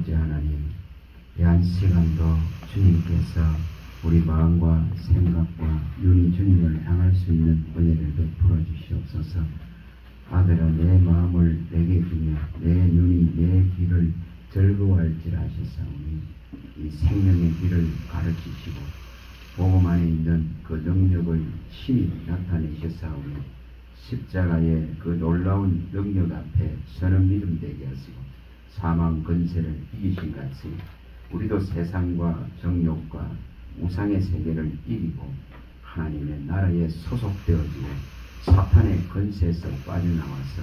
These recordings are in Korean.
이제 하나님, 한 시간도 주님께서 우리 마음과 생각과 눈이 주님을 향할 수 있는 은혜를 베풀어 주시옵소서. 아들아, 내 마음을 내게 주며 내 눈이 내 길을 즐거워할지라 하셨사오니 이 생명의 길을 가르치시고 복음 안에 있는 그 능력을 친히 나타내셨사오니 십자가의 그 놀라운 능력 앞에 서는 믿음 되게 하시고 사망 근세를 이기신 같이 우리도 세상과 정욕과 우상의 세계를 이기고 하나님의 나라에 소속되어지고 사탄의 근세에서 빠져나와서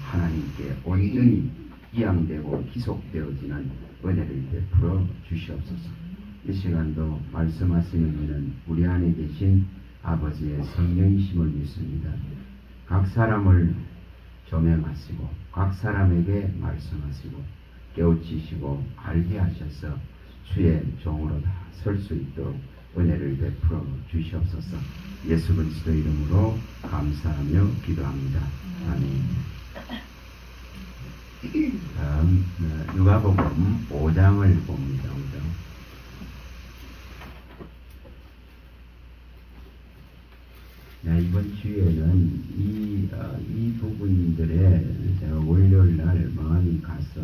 하나님께 온전히 이양되고 기속되어지는 은혜를 베풀어 주시옵소서. 이 시간도 말씀하시는 이는 우리 안에 계신 아버지의 성령이심을 믿습니다. 각 사람을 조명하시고 각 사람에게 말씀하시고 깨우치시고 알게 하셔서 주의 종으로 다 설 수 있도록 은혜를 베풀어 주시옵소서. 예수 그리스도 이름으로 감사하며 기도합니다. 아멘. 다음 누가복음 5장을 봅니다. 5장. 이번 주에는 이 부분들에 제가 월요일 날 마음이 가서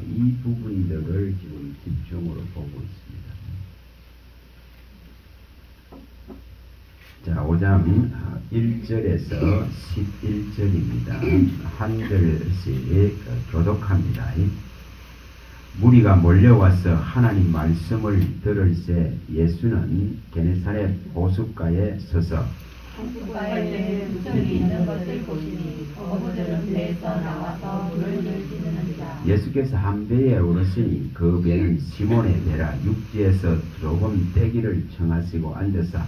이 부분들을 지금 집중으로 보고 있습니다. 자, 5장 1절에서 11절입니다. 한 절씩 교독합니다. 무리가 몰려와서 하나님 말씀을 들을새 예수는 게네사렛 호숫가에 서서 호숫가에 물정이 있는 것을 보시니 어부들은 배에서 나와서 물을 들지는니라. 예수께서 한 배에 오르시니 그 배는 시몬의 배라. 육지에서 조금 떼기를 청하시고 앉아서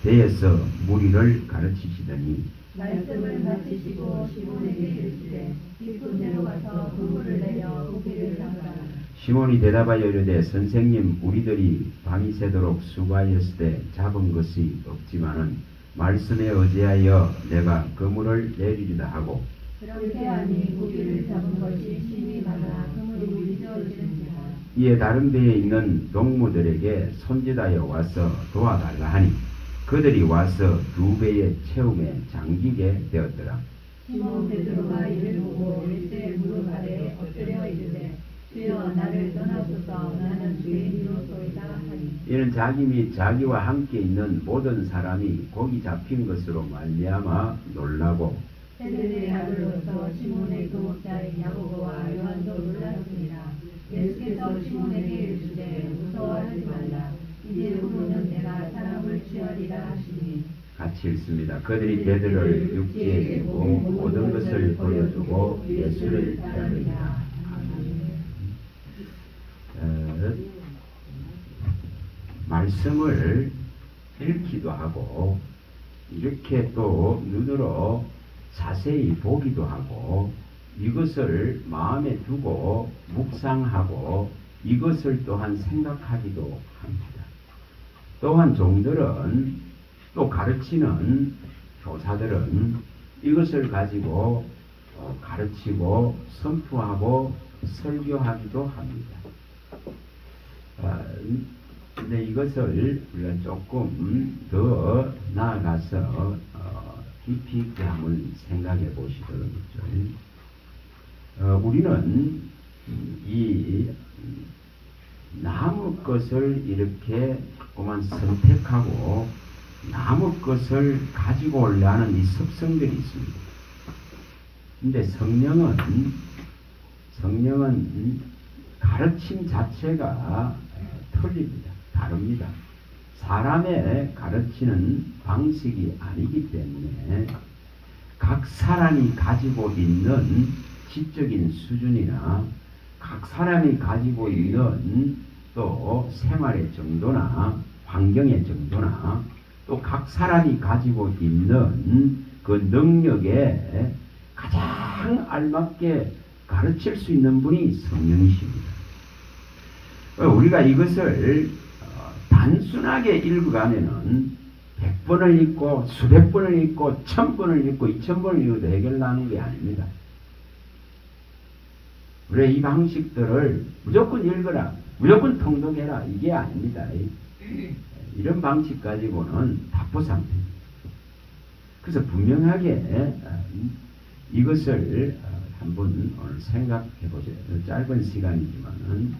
배에서 무리를 가르치시더니 말씀을 마치시고 시몬에게 이르시되 깊은 데로 가서 그물을 내려 고기를 잡으라. 시몬이 대답하여 이르되 선생님, 우리들이 밤이 새도록 수고하였을 때 잡은 것이 없지만은 말씀에 의지하여 내가 그물을 내리리다 하고 그렇게 하니 고기를 잡은 것이 심히 많아 그물이 휘저어지는지라. 이에 다른 배에 있는 동무들에게 손짓하여 와서 도와달라 하니 그들이 와서 두 배의 채움에 잠기게 되었더라. 시몬 베드로가 이를 보고 예수의 무릎 아래 엎드려 이르되 주여, 나를 떠나소서, 나는 죄인이로소이다 하니. 이는 자기 및 자기와 함께 있는 모든 사람이 고기 잡힌 것으로 말미암아 놀라고 세베대의 아들로서 시몬의 도목자인 야고보와 요한도 놀랐습니다. 예수께서 시몬에게 이르시되 무서워하지 말라. 이제부로는 내가 사람을 취하리라 하시니. 같이 읽습니다. 그들이 베드로를 육지에 두고 모든 것을 보여주고 예수를 따르니라. 말씀을 읽기도 하고 이렇게 또 눈으로 자세히 보기도 하고 이것을 마음에 두고 묵상하고 이것을 또한 생각하기도 합니다. 또한 종들은 또 가르치는 교사들은 이것을 가지고 가르치고 선포하고 설교하기도 합니다. 근데 이것을 우리가 조금 더 나아가서 깊이 있게 한번 생각해 보시도록 있죠. 우리는 이 남의 것을 이렇게 자꾸만 선택하고 남의 것을 가지고 오려는 이 습성들이 있습니다. 근데 성령은 가르침 자체가 틀립니다. 다릅니다. 사람의 가르치는 방식이 아니기 때문에 각 사람이 가지고 있는 지적인 수준이나 각 사람이 가지고 있는 또 생활의 정도나 환경의 정도나 또 각 사람이 가지고 있는 그 능력에 가장 알맞게 가르칠 수 있는 분이 성령이십니다. 우리가 이것을 단순하게 읽어가면은 100번을 읽고 수백 번을 읽고 1000번을 읽고 2000번을 읽어도 해결나는 게 아닙니다. 우리 이 방식들을 무조건 읽어라, 무조건 통독해라, 이게 아닙니다. 이런 방식 가지고는 답보상태입니다. 그래서 분명하게 이것을 한번 오늘 생각해 보세요. 짧은 시간이지만은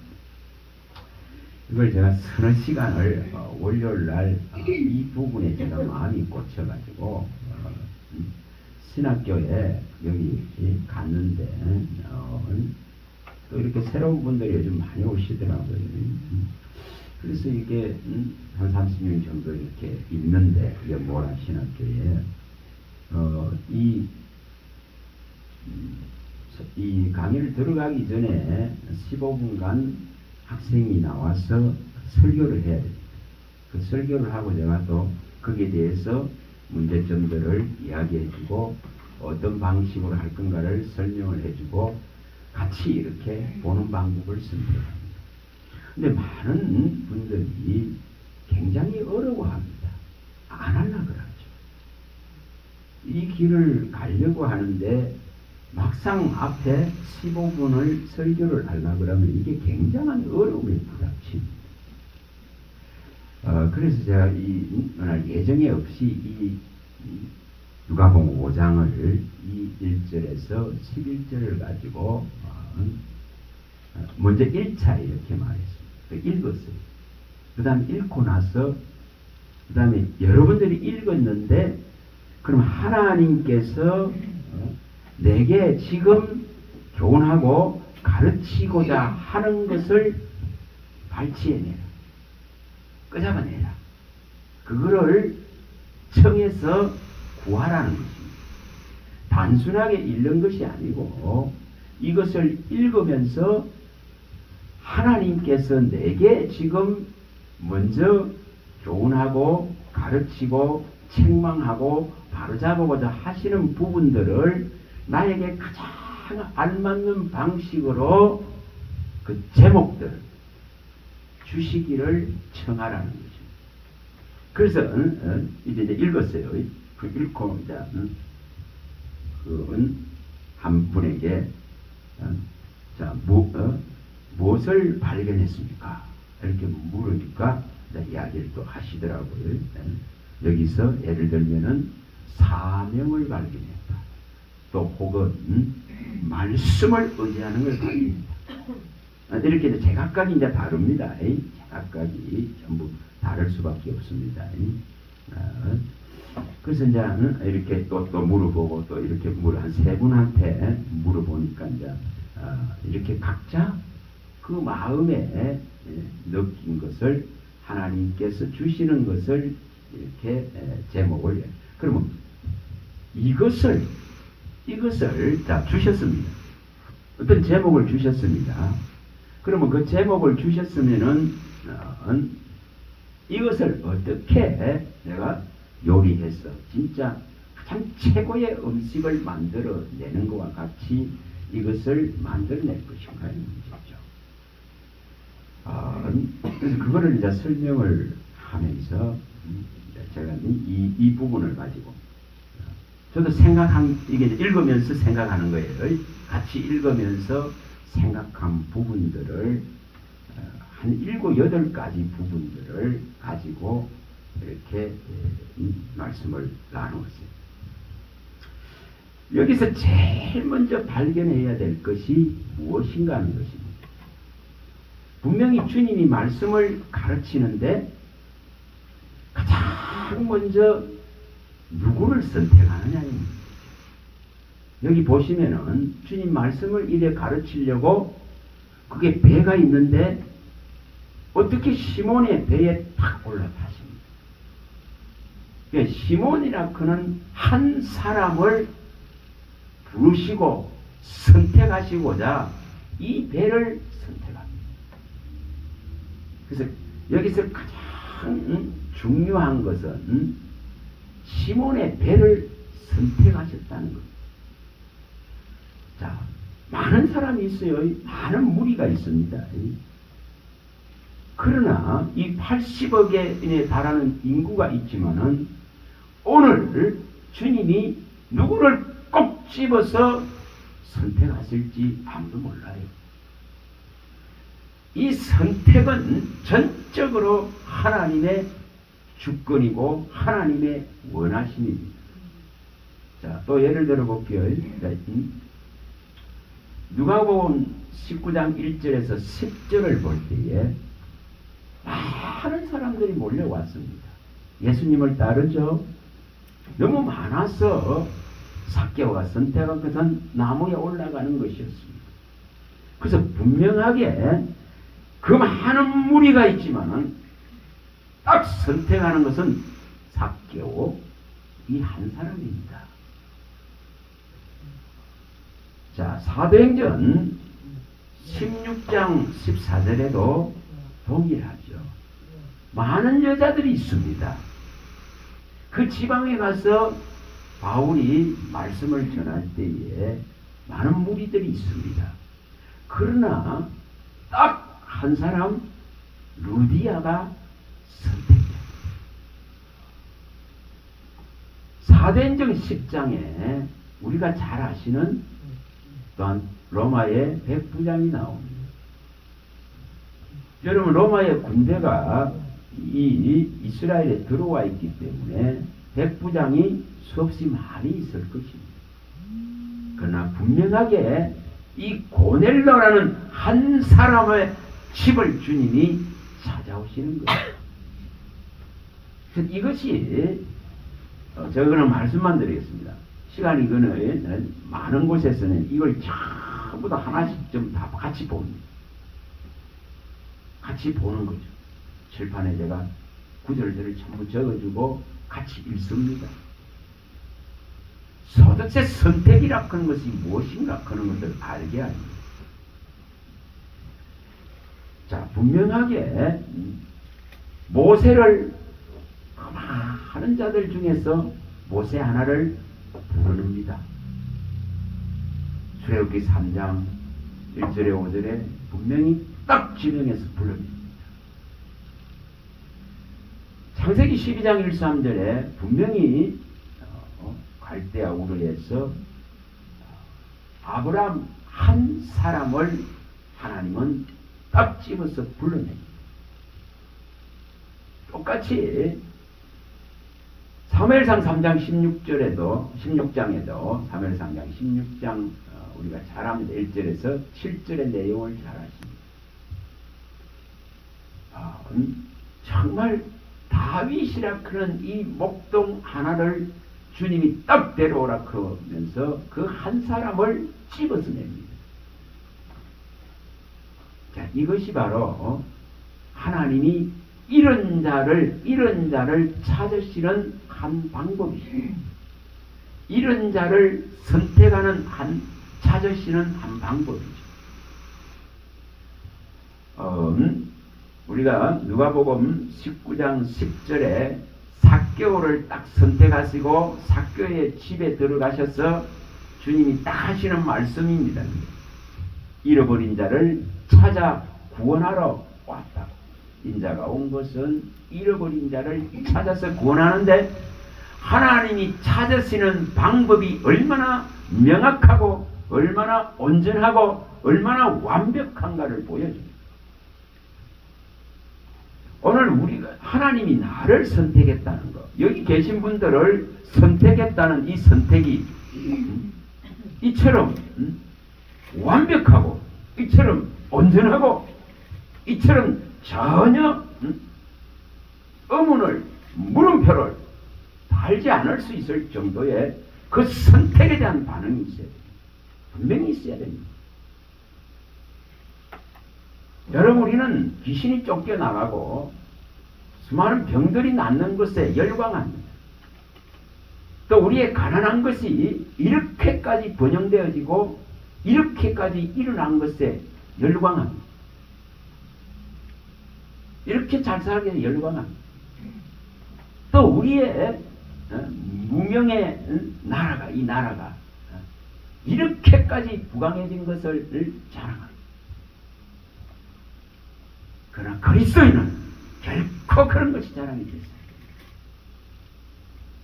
이걸 제가 서너 시간을 월요일 날 이 부분에 제가 마음이 꽂혀가지고 신학교에 여기 갔는데 또 이렇게 새로운 분들이 요즘 많이 오시더라고요. 그래서 이게 한 30명 정도 이렇게 있는데 모라 신학교에 이 강의를 들어가기 전에 15분간 학생이 나와서 설교를 해야 됩니다. 그 설교를 하고 제가 또 거기에 대해서 문제점들을 이야기해주고 어떤 방식으로 할 건가를 설명을 해주고 같이 이렇게 보는 방법을 선택합니다. 근데 많은 분들이 굉장히 어려워합니다. 안 하려고 그러죠. 이 길을 가려고 하는데 막상 앞에 15분을 설교를 하려고 그러면 이게 굉장한 어려움에 부닥칩니다. 그래서 제가 오늘 예정에 없이 이 누가복음 5장을 이 1절에서 11절을 가지고 먼저 1차 이렇게 말했습니다. 읽었어요. 그 다음에 읽고 나서 그 다음에 여러분들이 읽었는데 그럼 하나님께서 내게 지금 교훈하고 가르치고자 하는 것을 발치해내라. 끄잡아내라. 그거를 청해서 구하라는 것입니다. 단순하게 읽는 것이 아니고 이것을 읽으면서 하나님께서 내게 지금 먼저 교훈하고 가르치고 책망하고 바로잡아보자 하시는 부분들을 나에게 가장 알맞는 방식으로 그 제목들 주시기를 청하라는 거죠. 그래서 이제 읽었어요. 그 읽고 이제 한 분에게 자 무엇을 발견했습니까? 이렇게 물으니까 이야기를 또 하시더라고요. 여기서 예를 들면은 사명을 발견했다. 또 혹은 말씀을 의지하는 걸 발견했다. 이렇게 제각각이 이제 다릅니다. 제각각이 전부 다를 수밖에 없습니다. 그래서 이제 이렇게 또 물어보고 또 이렇게 한 세 분한테 물어보니까 이제 이렇게 각자 그 마음에 느낀 것을 하나님께서 주시는 것을 이렇게 제목을 그러면 이것을 다 주셨습니다. 어떤 제목을 주셨습니다. 그러면 그 제목을 주셨으면은 이것을 어떻게 내가 요리해서 진짜 가장 최고의 음식을 만들어내는 것과 같이 이것을 만들어낼 것인가 하는 문제죠. 그래서 그거를 이제 설명을 하면서 제가 이 부분을 가지고 저도 이게 읽으면서 생각하는 거예요. 같이 읽으면서 생각한 부분들을 한 7, 8가지 부분들을 가지고 이렇게 말씀을 나누었어요. 여기서 제일 먼저 발견해야 될 것이 무엇인가 하는 것입니다. 분명히 주님이 말씀을 가르치는데 가장 먼저 누구를 선택하느냐입니다. 여기 보시면은 주님 말씀을 이래 가르치려고 그게 배가 있는데 어떻게 시몬의 배에 탁 올라타십니까? 그러니까 시몬이라 그는 한 사람을 부르시고 선택하시고자 이 배를 선택합니다. 그래서 여기서 가장 중요한 것은 시몬의 배를 선택하셨다는 것. 자, 많은 사람이 있어요. 많은 무리가 있습니다. 그러나 이 80억에 달하는 인구가 있지만은 오늘 주님이 누구를 꼭 집어서 선택하실지 아무도 몰라요. 이 선택은 전적으로 하나님의 주권이고 하나님의 원하심입니다. 자, 또 예를 들어 볼게요. 누가복음 19장 1절에서 10절을 볼 때에 많은 사람들이 몰려왔습니다. 예수님을 따르죠. 너무 많아서 삭개오가 선택한 것은 나무에 올라가는 것이었습니다. 그래서 분명하게 그 많은 무리가 있지만 딱 선택하는 것은 삭개오 이 한 사람입니다. 자, 사도행전 16장 14절에도 동일하죠. 많은 여자들이 있습니다. 그 지방에 가서 바울이 말씀을 전할 때에 많은 무리들이 있습니다. 그러나 딱 한 사람 루디아가 선택됩니다. 사도행전 10장에 우리가 잘 아시는 또한 로마의 백부장이 나옵니다. 여러분, 로마의 군대가 이 이스라엘에 들어와 있기 때문에 백부장이 수없이 많이 있을 것입니다. 그러나 분명하게 이 고넬로라는 한 사람의 집을 주님이 찾아오시는 거예요. 그래서 이것이 저거는 말씀만 드리겠습니다. 시간이 이거는 많은 곳에서는 이걸 전부 다 하나씩 좀 다 같이 봅니다. 같이 보는 거죠. 칠판에 제가 구절들을 전부 적어주고 같이 읽습니다. 도대체 선택이라 하는 것이 무엇인가 하는 것을 알게 합니다. 자, 분명하게 모세를 많은 자들 중에서 모세 하나를 부릅니다. 출애굽기 3장 1절에 5절에 분명히 딱 지명해서 불릅니다. 창세기 12장 1, 3절에 분명히 갈대아 우르에서 아브라함 한 사람을 하나님은 딱 집어서 불러냅니다. 똑같이 사무엘상 3장 16장에도 사무엘상 16장 우리가 잘 압니다. 1절에서 7절의 내용을 잘 아십니다. 정말 다윗이라 그런 이 목동 하나를 주님이 딱 데려오라 그러면서 그 한 사람을 집어서 냅니다. 자, 이것이 바로 하나님이 이런 자를 찾으시는 한 방법이에요. 이런 자를 선택하는 찾으시는 한 방법이죠. 우리가 누가복음 19장 10절에 삭개오를 딱 선택하시고 삭개오의 집에 들어가셔서 주님이 딱 하시는 말씀입니다. 잃어버린 자를 찾아 구원하러 왔다. 인자가 온 것은 잃어버린 자를 찾아서 구원하는데 하나님이 찾으시는 방법이 얼마나 명확하고 얼마나 온전하고 얼마나 완벽한가를 보여줍니다. 오늘 우리가 하나님이 나를 선택했다는 것, 여기 계신 분들을 선택했다는 이 선택이 이처럼 완벽하고 이처럼 온전하고 이처럼 전혀 의문을 물음표를 달지 않을 수 있을 정도의 그 선택에 대한 반응이 있어야 됩니다. 분명히 있어야 됩니다. 여러분, 우리는 귀신이 쫓겨나가고 수많은 병들이 낫는 것에 열광합니다. 또 우리의 가난한 것이 이렇게까지 번영되어지고 이렇게까지 일어난 것에 열광합니다. 이렇게 잘 살게 해서 열광합니다. 또 우리의 무명의 나라가, 이 나라가 이렇게까지 부강해진 것을 자랑합니다. 그러나 그리스도인은 결코 그런 것이 자랑이 됐어요.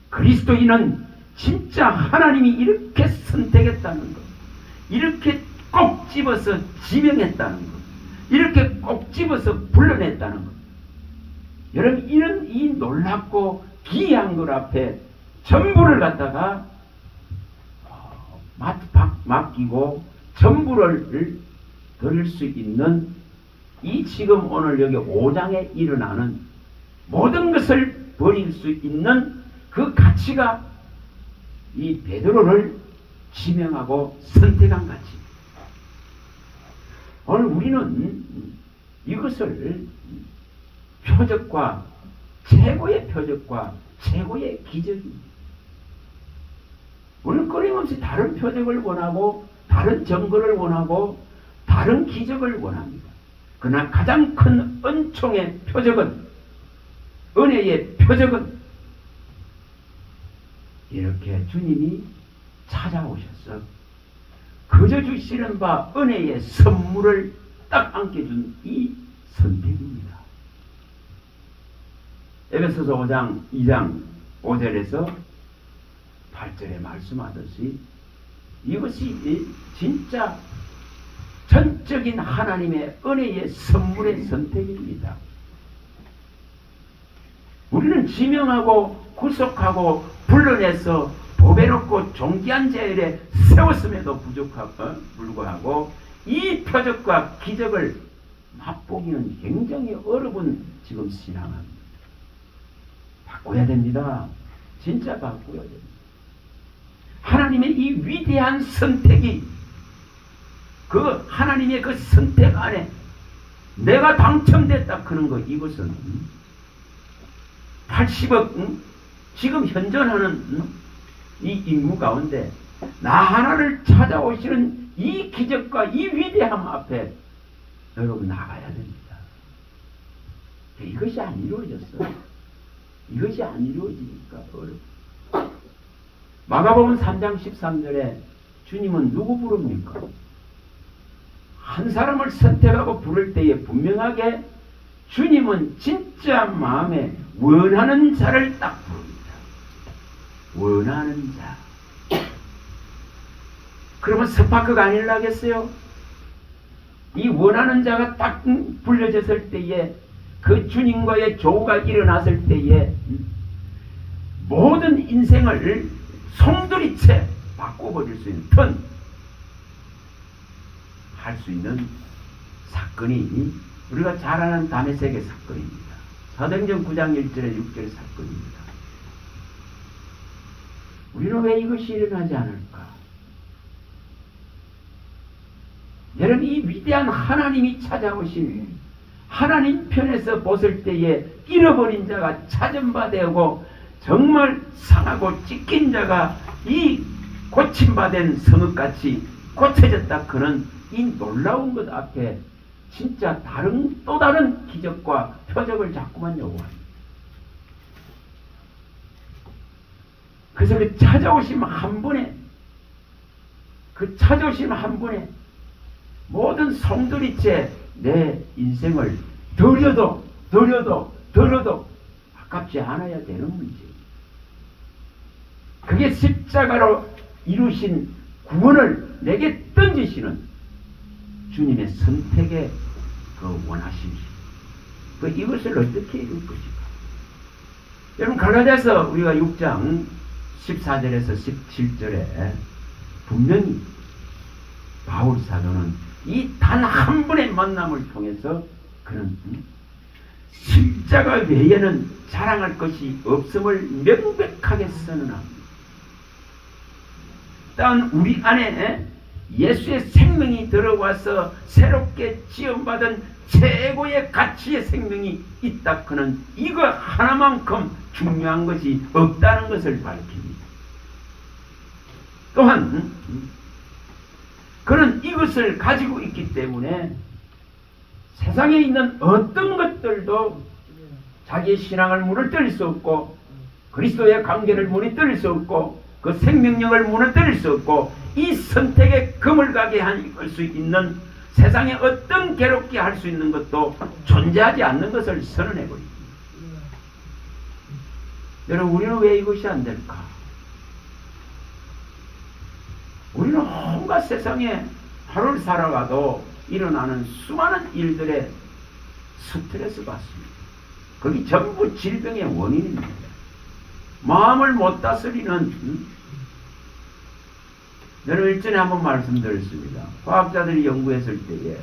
그리스도인은 진짜 하나님이 이렇게 선택했다는 것, 이렇게 꼭 집어서 지명했다는 것, 이렇게 꼭 집어서 불러냈다는 것. 여러분, 이런 이 놀랍고 기이한 것 앞에 전부를 갖다가 맡기고 전부를 드릴 수 있는 이 지금 오늘 여기 5장에 일어나는 모든 것을 버릴 수 있는 그 가치가 이 베드로를 지명하고 선택한 가치. 오늘 우리는 이것을 표적과 최고의 표적과 최고의 기적입니다. 우리는 끊임없이 다른 표적을 원하고 다른 증거를 원하고 다른 기적을 원합니다. 그러나 가장 큰 은총의 표적은, 은혜의 표적은 이렇게 주님이 찾아오셔서 거저 주시는 바 은혜의 선물을 딱 안겨준 이 선택입니다. 에베소서 5장 2장 5절에서 8절에 말씀하듯이 이것이 진짜 전적인 하나님의 은혜의 선물의 선택입니다. 우리는 지명하고 구속하고 불러내서 법에 놓고 존귀한 자율에 세웠음에도 불구하고 이 표적과 기적을 맛보기는 굉장히 어려운 지금 신앙입니다. 바꿔야 됩니다. 진짜 바꿔야 됩니다. 하나님의 이 위대한 선택이, 그 하나님의 그 선택 안에 내가 당첨됐다 그런 거, 이것은 80억 지금 현존하는 이 인구 가운데 나 하나를 찾아오시는 이 기적과 이 위대함 앞에 여러분 나가야 됩니다. 이것이 안 이루어졌어요. 이것이 안 이루어지니까 어렵다. 마가복음 3장 13절에 주님은 누구 부릅니까? 한 사람을 선택하고 부를 때에 분명하게 주님은 진짜 마음에 원하는 자를 딱 부릅니다. 원하는 자. 그러면 스파크가 아니라겠어요? 이 원하는 자가 딱 불려졌을 때에, 그 주님과의 조우가 일어났을 때에 모든 인생을 송두리째 바꿔버릴 수 있는, 할 수 있는 사건이 우리가 잘 아는 다메섹의 사건입니다. 사도행전 9장 1절에 6절 사건입니다. 우리는 왜 이것이 일어나지 않을까? 여러분, 이 위대한 하나님이 찾아오신 하나님 편에서 보실 때에 잃어버린 자가 찾은 바 되고 정말 상하고 찢긴 자가 이 고침받은 성읍같이 고쳐졌다 그런 이 놀라운 것 앞에 진짜 또 다른 기적과 표적을 자꾸만 요구합니다. 그래서 그 찾아오심 한 분에, 그 찾아오심 한 분에 모든 송두리째 내 인생을 들여도 아깝지 않아야 되는 문제. 그게 십자가로 이루신 구원을 내게 던지시는 주님의 선택의 그 원하심이, 이것을 어떻게 이룰 것인가? 여러분, 갈라디아서 우리가 6장 14절에서 17절에 분명히 바울 사도는 이 단 한 분의 만남을 통해서 그는 십자가 외에는 자랑할 것이 없음을 명백하게 선언합니다. 또한 우리 안에 예수의 생명이 들어와서 새롭게 지원받은 최고의 가치의 생명이 있다. 그는 이거 하나만큼 중요한 것이 없다는 것을 밝힙니다. 또한 그는 이것을 가지고 있기 때문에 세상에 있는 어떤 것들도 자기의 신앙을 무너뜨릴 수 없고, 그리스도의 관계를 무너뜨릴 수 없고, 그 생명력을 무너뜨릴 수 없고, 이 선택에 금을 가게 할 수 있는, 세상에 어떤 괴롭게 할 수 있는 것도 존재하지 않는 것을 선언해버립니다. 여러분, 우리는 왜 이것이 안 될까? 우리는 온갖 세상에 하루를 살아가도 일어나는 수많은 일들에 스트레스 받습니다. 그게 전부 질병의 원인입니다. 마음을 못 다스리는 여러분 일전에 한번 말씀드렸습니다. 과학자들이 연구했을 때에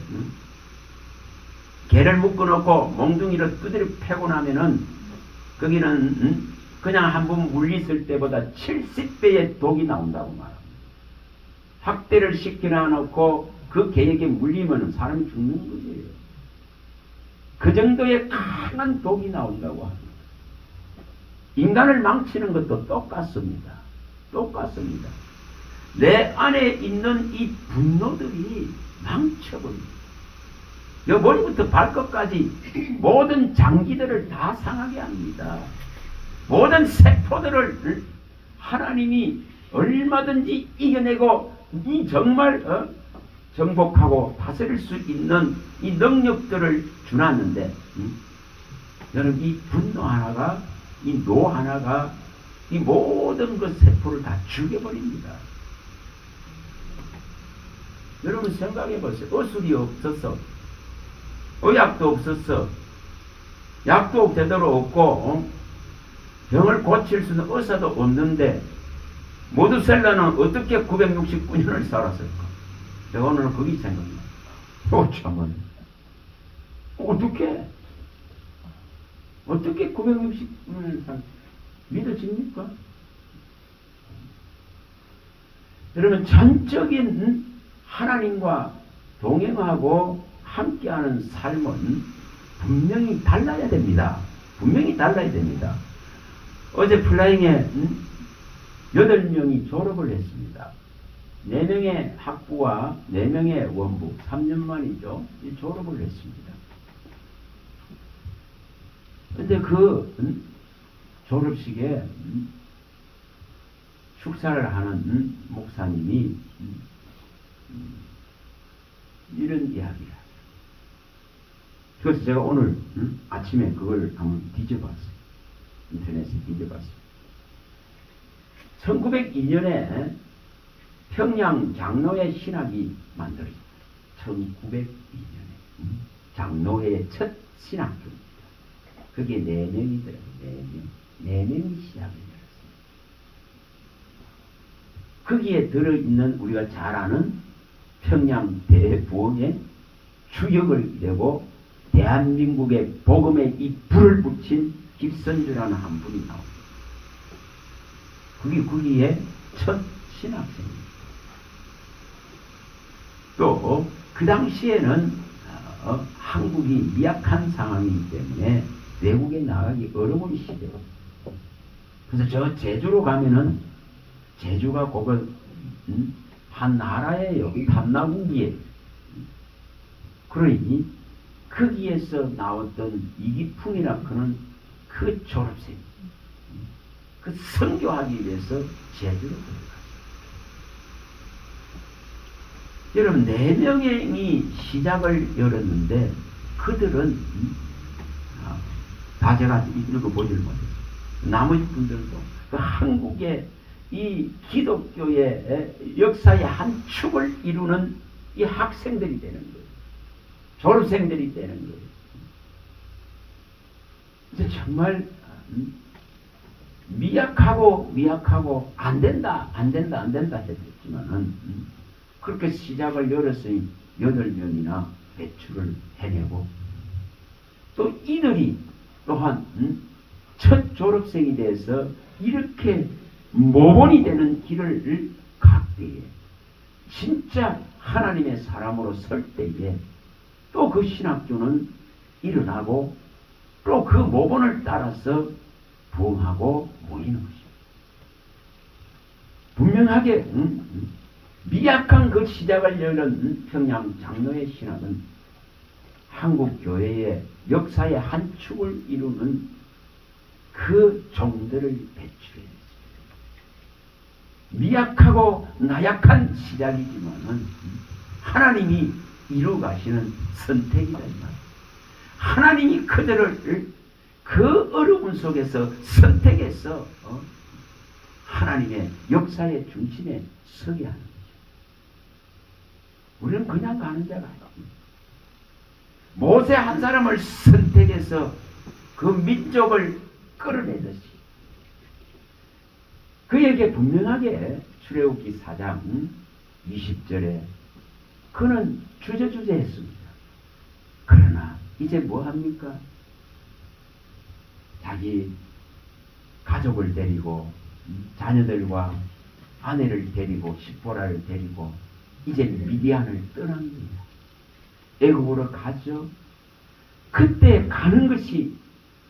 개를 묶어놓고 몽둥이로 두드려 패고 나면은 거기는 그냥 한번 물렸을 때보다 70배의 독이 나온다고 말합니다. 학대를 시켜놔놓고 그 개에게 물리면 사람이 죽는 거예요. 그 정도의 강한 독이 나온다고 합니다. 인간을 망치는 것도 똑같습니다. 똑같습니다. 내 안에 있는 이 분노들이 망쳐버립니다. 여 머리부터 발끝까지 모든 장기들을 다 상하게 합니다. 모든 세포들을 하나님이 얼마든지 이겨내고 이 정말 정복하고 다스릴 수 있는 이 능력들을 주놨는데 여러분 이 분노 하나가 이 노 하나가 이 모든 그 세포를 다 죽여버립니다. 여러분 생각해 보세요. 의술이 없었어. 의약도 없었어. 약도 제대로 없고 병을 고칠 수 있는 의사도 없는데 모두셀라는 어떻게 969년을 살았을까? 제가 오늘 거기 생각나. 참은 어떻게 969년을 살 믿어집니까? 여러분 전적인 하나님과 동행하고 함께하는 삶은 분명히 달라야 됩니다. 분명히 달라야 됩니다. 어제 플라잉에 8명이 졸업을 했습니다. 4명의 학부와 4명의 원부, 3년 만이죠. 졸업을 했습니다. 근데 그 졸업식에 축사를 하는 목사님이 이런 이야기를 합니다. 그래서 제가 오늘 아침에 그걸 한번 뒤져봤어요. 인터넷에 뒤져봤어요. 1902년에 평양 장로회 신학이 만들어졌어요. 1902년에 장로회의 첫 신학교입니다. 그게 4명이더라고요. 4명이 신학을 열었습니다. 거기에 들어있는 우리가 잘 아는 평양 대부흥의 주역을 내고 대한민국의 복음에 이 불을 붙인 김선주라는 한 분이 나옵니다. 그게 거기에 첫 신학생입니다. 또 그 당시에는 한국이 미약한 상황이기 때문에 외국에 나가기 어려운 시대예요. 그래서 저 제주로 가면은 제주가 그거 한 나라예요. 탐나국이에요. 그러니 거기에서 나왔던 이기풍이라 그는 그 졸업생, 그 선교하기 위해서 제주로 들어갔어요. 여러분 4명이 시작을 열었는데 그들은 다 제가 읽어보지를 못했어요. 나머지 분들도 그 한국의 이 기독교의 역사의 한 축을 이루는 이 학생들이 되는 거예요. 졸업생들이 되는 거예요. 그래서 정말 미약하고 안 된다 했지만은 그렇게 시작을 열었으니 8명이나 배출을 해내고 또 이들이 또한 첫 졸업생이 돼서 이렇게 모본이 되는 길을 갈 때에 진짜 하나님의 사람으로 설 때에 또 그 신학교는 일어나고 또 그 모본을 따라서 부흥하고 모이는 것입니다. 분명하게 미약한 그 시작을 열은 평양 장로의 신학은 한국 교회의 역사의 한 축을 이루는 그 종들을 배출해. 미약하고 나약한 시작이지만은 하나님이 이루 가시는 선택이다 이 말. 하나님이 그들을 그 어려움 속에서 선택해서 하나님의 역사의 중심에 서게 하는 거죠. 우리는 그냥 가는 자가 아니에요. 모세 한 사람을 선택해서 그 민족을 끌어내듯이 그에게 분명하게 출애굽기 4장 20절에 그는 주저주저했습니다. 그러나 이제 뭐합니까? 자기 가족을 데리고 자녀들과 아내를 데리고 십보라를 데리고 이제 미디안을 떠납니다. 애굽으로 가죠. 그때 가는 것이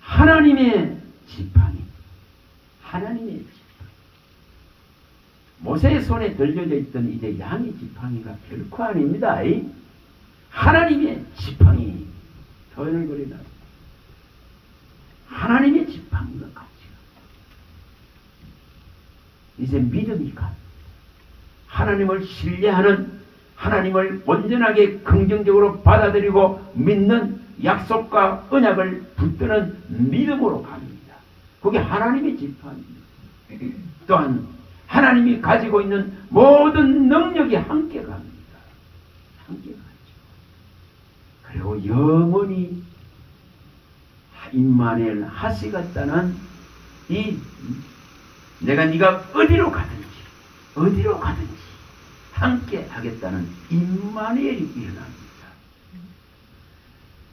하나님의 지팡이, 하나님의 지팡이. 모세의 손에 들려져 있던 이제 양의 지팡이가 결코 아닙니다. 하나님의 지팡이, 더늘거리나 하나님의 지팡이가 같이 이제 믿음이 가. 하나님을 신뢰하는, 하나님을 온전하게 긍정적으로 받아들이고 믿는 약속과 언약을 붙드는 믿음으로 갑니다. 그게 하나님의 지팡이입니다. 또한 하나님이 가지고 있는 모든 능력이 함께 갑니다. 함께 가죠. 그리고 영원히 임마누엘 하시겠다는 이 내가 네가 어디로 가든지 함께 하겠다는 임마누엘이 일어납니다.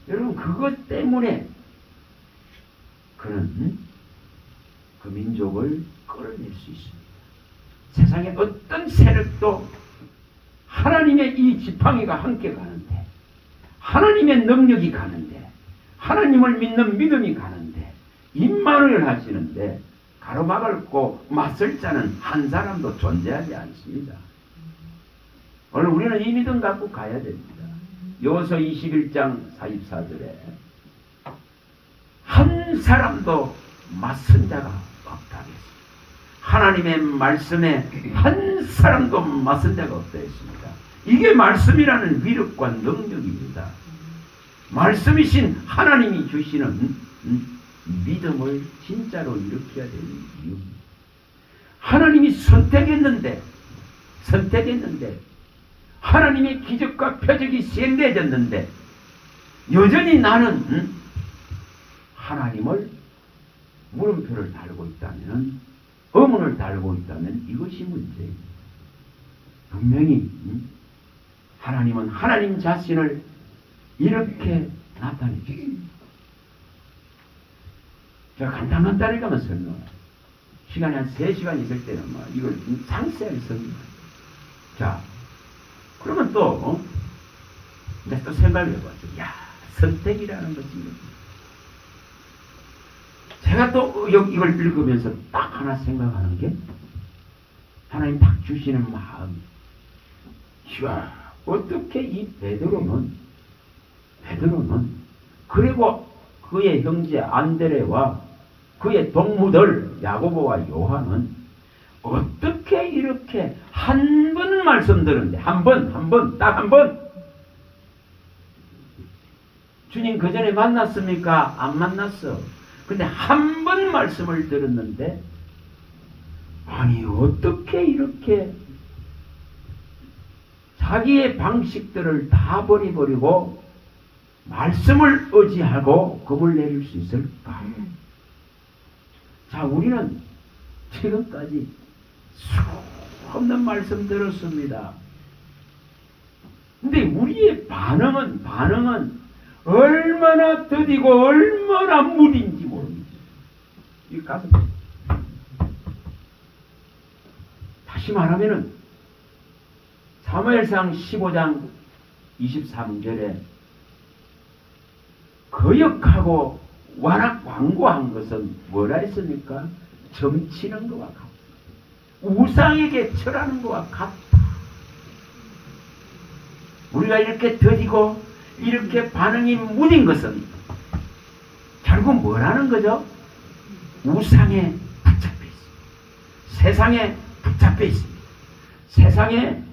여러분 그것 때문에 그는 그 민족을 끌어낼 수 있습니다. 세상의 어떤 세력도 하나님의 이 지팡이가 함께 가는데, 하나님의 능력이 가는데, 하나님을 믿는 믿음이 가는데, 임마누엘 하시는데 가로막고 맞설 자는 한 사람도 존재하지 않습니다. 오늘 우리는 이 믿음 갖고 가야 됩니다. 여호수아 21장 44절에 한 사람도 맞선 자가 없다 했습니다. 하나님의 말씀에 한 사람도 맞선 자가 없다 했습니다. 이게 말씀이라는 위력과 능력입니다. 말씀이신 하나님이 주시는 믿음을 진짜로 일으켜야 되는 이유입니다. 하나님이 선택했는데 하나님의 기적과 표적이 시행되어졌는데 여전히 나는 하나님을 물음표를 달고 있다면, 의문을 달고 있다면 이것이 문제입니다. 분명히 하나님은 하나님 자신을 이렇게 나타내셨습니다. 제가 간단하게만 설명해요. 시간이 한 3시간 있을 때는 이걸 상세하게 설명해요. 자, 그러면 또 이제 또 생각을 해봤죠. 야, 선택이라는 것이 제가 또 이걸 읽으면서 딱 하나 생각하는 게 하나님 딱 주시는 마음. 이야, 어떻게 이 베드로는 그리고 그의 형제 안드레와 그의 동무들 야고보와 요한은 어떻게 이렇게 한 번 말씀 들었는데 딱 한 번 주님 그 전에 만났습니까? 안 만났어. 근데 한 번 말씀을 들었는데 아니 어떻게 이렇게 자기의 방식들을 다 버려버리고 말씀을 의지하고 겁을 내릴 수 있을까? 자, 우리는 지금까지 수없는 말씀 들었습니다. 근데 우리의 반응은 얼마나 더디고 얼마나 무딘지 모릅니다. 이 가슴. 다시 말하면은 사무엘상 15장 23절에 거역하고 완고한 것은 뭐라 했습니까? 점치는 것과 같다. 우상에게 절하는 것과 같다. 우리가 이렇게 더디고 이렇게 반응이 무딘 것은 결국 뭐라는 거죠? 우상에 붙잡혀 있습니다. 세상에 붙잡혀 있습니다. 세상에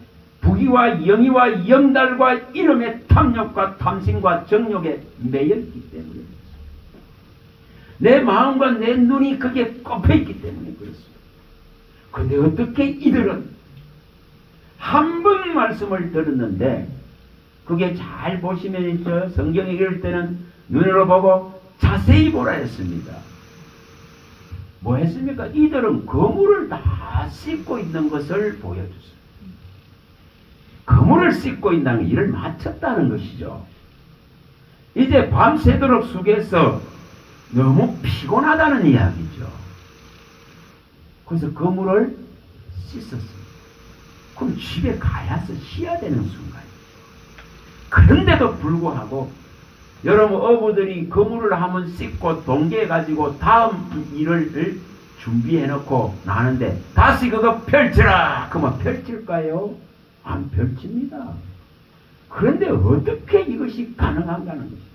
부귀와 영예와 영달과 이름의 탐욕과 탐심과 정욕에 매였기 때문에 내 마음과 내 눈이 거기에 꼽혀있기 때문에 그렇습니다. 그런데 어떻게 이들은 한 번 말씀을 들었는데 그게 잘 보시면 저 성경에 이럴 때는 눈으로 보고 자세히 보라 했습니다. 뭐 했습니까? 이들은 거물을 다 씻고 있는 것을 보여줬어요. 거물을 씻고 있다는 일을 마쳤다는 것이죠. 이제 밤새도록 숙에서 너무 피곤하다는 이야기죠. 그래서 거물을 씻었어요. 그럼 집에 가야서 쉬어야 되는 순간이에요. 그런데도 불구하고 여러분 어부들이 거물을 한번 씻고 동계해가지고 다음 일을 준비해놓고 나는데 다시 그거 펼쳐라! 그러면 펼칠까요? 안 펼칩니다. 그런데 어떻게 이것이 가능한가는 것입니다.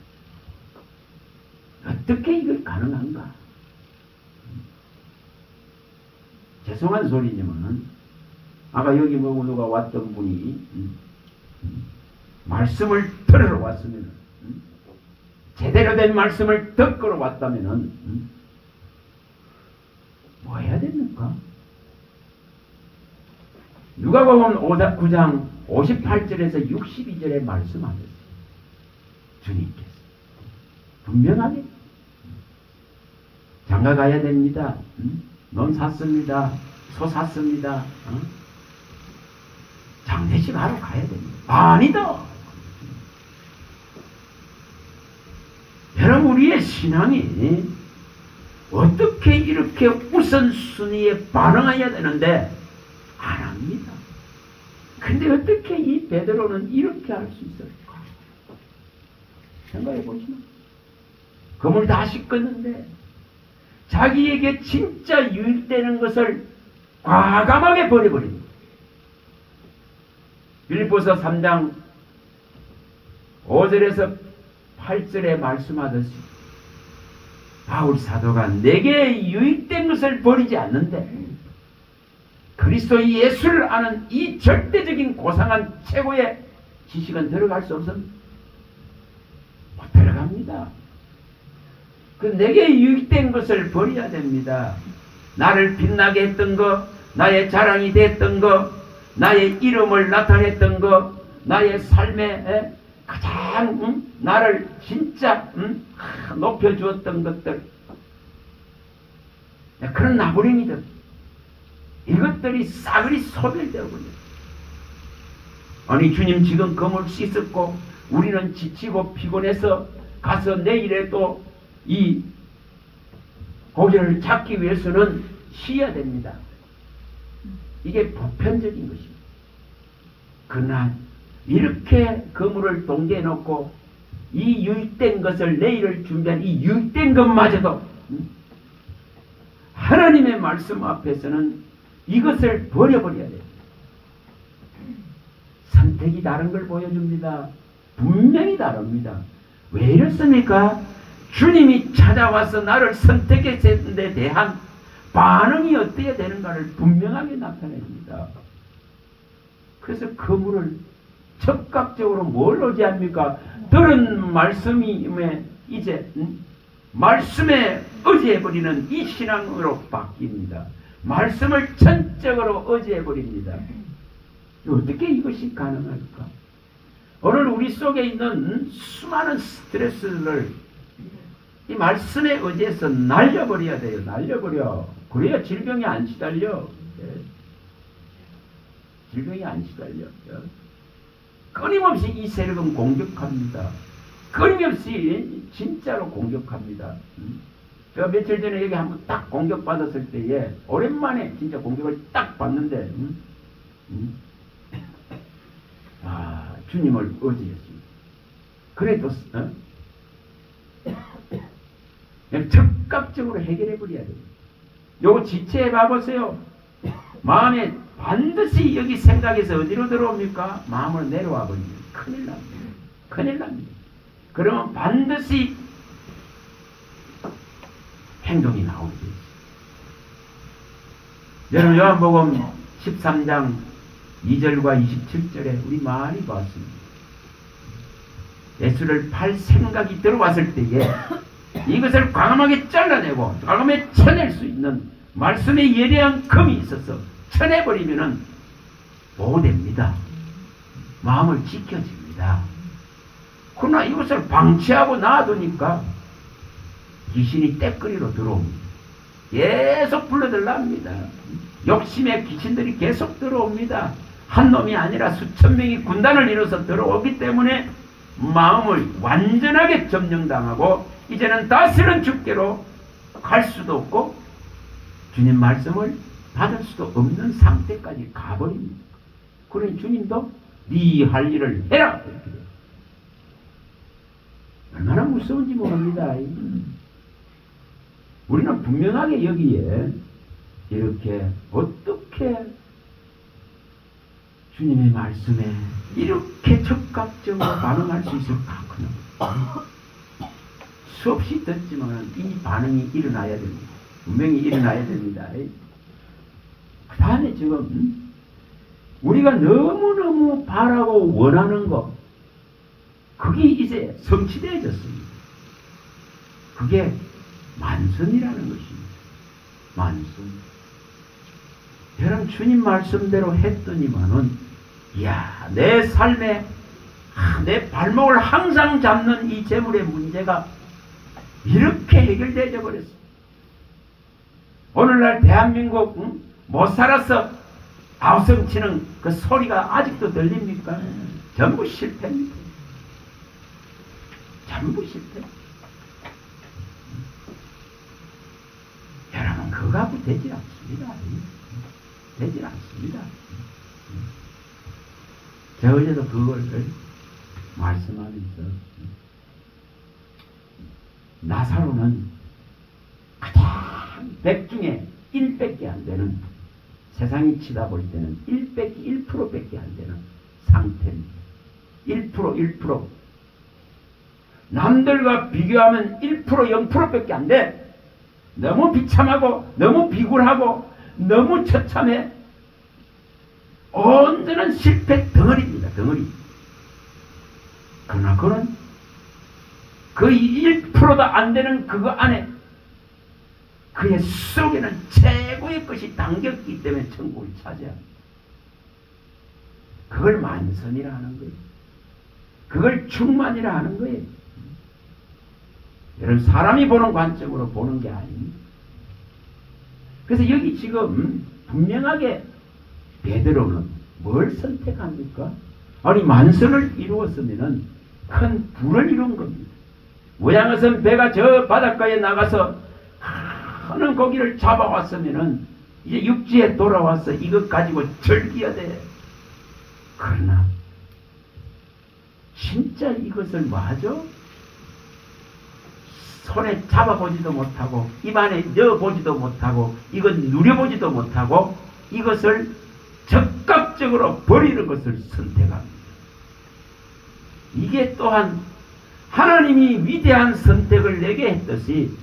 어떻게 이걸 가능한가? 죄송한 소리지만 아까 여기 뭐 누가 왔던 분이 말씀을 들으러 왔으면 제대로 된 말씀을 듣고 왔다면 뭐 해야 됩니까? 누가복음 9장 58절에서 62절에 말씀하셨어요. 주님께서 분명하게 장가 가야 됩니다. 논 샀습니다. 소 샀습니다. 장례식 하러 가야 됩니다. 아니다. 여러분 우리의 신앙이 어떻게 이렇게 우선순위에 반응해야 되는데 안 합니다. 근데 어떻게 이 베드로는 이렇게 할 수 있을까? 생각해 보시면 그물 다 씻겼는데 자기에게 진짜 유익되는 것을 과감하게 버려버립니다. 빌립보서 3장 5절에서 8절에 말씀하듯이 바울 사도가 내게 유익된 것을 버리지 않는데 그리스도 예수를 아는 이 절대적인 고상한 최고의 지식은 들어갈 수 없습니다. 못 들어갑니다. 그 내게 유익된 것을 버려야 됩니다. 나를 빛나게 했던 것, 나의 자랑이 됐던 것, 나의 이름을 나타냈던 것, 나의 삶에 가장 나를 진짜 높여주었던 것들, 그런 나부랭이들, 이것들이 싸그리 소멸되어 버려요. 아니 주님 지금 검을 씻었고 우리는 지치고 피곤해서 가서 내일에 또 이 고기를 잡기 위해서는 쉬어야 됩니다. 이게 보편적인 것입니다. 그러나 이렇게 그물을 동계해 놓고 이 유익된 것을 내일을 준비한 이 유익된 것마저도 하나님의 말씀 앞에서는 이것을 버려버려야 돼요. 선택이 다른 걸 보여줍니다. 분명히 다릅니다. 왜 이렇습니까? 주님이 찾아와서 나를 선택했을 때 대한 반응이 어떻게 되는가를 분명하게 나타냅니다. 그래서 그물을 적극적으로 뭘 의지합니까? 들은 말씀이 이제 말씀에 의지해버리는 이 신앙으로 바뀝니다. 말씀을 전적으로 의지해버립니다. 어떻게 이것이 가능할까? 오늘 우리 속에 있는 수많은 스트레스를 이 말씀에 의지해서 날려버려야 돼요. 날려버려. 그래야 질병이 안 시달려. 질병이 안 시달려. 끊임없이 이 세력은 공격합니다. 끊임없이 진짜로 공격합니다. 제가 며칠 전에 여기 한번 딱 공격받았을 때에 오랜만에 진짜 공격을 딱 받는데 주님을 의지했습니다. 그래도 적극적으로 해결해 버려야 돼요. 요거 지체해 봐보세요. 마음에 반드시 여기 생각에서 어디로 들어옵니까? 마음으로 내려와 버리면 큰일 납니다. 큰일 납니다. 그러면 반드시 행동이 나오게 돼요. 여러분 요한복음 13장 2절과 27절에 우리 많이 봤습니다. 예수를 팔 생각이 들어왔을 때에 이것을 과감하게 잘라내고 과감하게 쳐낼 수 있는 말씀의 예리한 검이 있어서 쳐내버리면은 보호됩니다. 마음을 지켜줍니다. 그러나 이것을 방치하고 놔두니까 귀신이 떼거리로 들어옵니다. 계속 불러들랍니다. 욕심의 귀신들이 계속 들어옵니다. 한 놈이 아니라 수천 명이 군단을 이뤄서 들어오기 때문에 마음을 완전하게 점령당하고 이제는 다시는 주께로 갈 수도 없고 주님 말씀을 받을 수도 없는 상태까지 가버립니다. 그러니 주님도 네 할 일을 해라 이렇게 돼요. 얼마나 무서운지 모릅니다. 우리는 분명하게 여기에 이렇게 어떻게 주님의 말씀에 이렇게 적극적으로 반응할 수 있을까? 수없이 듣지만 이 반응이 일어나야 됩니다. 분명히 일어나야 됩니다. 그 다음에 지금 우리가 너무너무 바라고 원하는 것, 그게 이제 성취되어졌습니다. 그게 만선이라는 것입니다. 만선. 여러분 주님 말씀대로 했더니만은 이야 내 삶에 내 발목을 항상 잡는 이 재물의 문제가 이렇게 해결되어 버렸어요. 오늘날 대한민국 못 살아서 아우성치는 그 소리가 아직도 들립니까? 전부 실패입니다. 전부 실패. 여러분 그거 갖고 되지 않습니다. 되지 않습니다. 제가 어제도 그걸 말씀하면서 나사로는 가장 100 중에 1밖에 안 되는, 세상이 치다 볼 때는 1밖에 안 되는 상태입니다. 1%. 남들과 비교하면 1%, 0%밖에 안 돼. 너무 비참하고 너무 비굴하고 너무 처참해. 온전한 실패 덩어리입니다. 덩어리. 그러나 그는 그 1%도 안 되는 그거 안에 그의 속에는 최고의 것이 담겼기 때문에 천국을 차지합니다. 그걸 만선이라 하는 거예요. 그걸 충만이라 하는 거예요. 여러분 사람이 보는 관점으로 보는 게 아닙니다. 그래서 여기 지금 분명하게 베드로는 뭘 선택합니까? 아니 만선을 이루었으면 큰 부를 이룬 겁니다. 모양은 배가 저 바닷가에 나가서 하는 고기를 잡아왔으면 이제 육지에 돌아와서 이것 가지고 즐겨야 돼. 그러나 진짜 이것을 맞아? 손에 잡아보지도 못하고 입안에 넣어보지도 못하고 이것 누려보지도 못하고 이것을 적극적으로 버리는 것을 선택합니다. 이게 또한 하나님이 위대한 선택을 내게 했듯이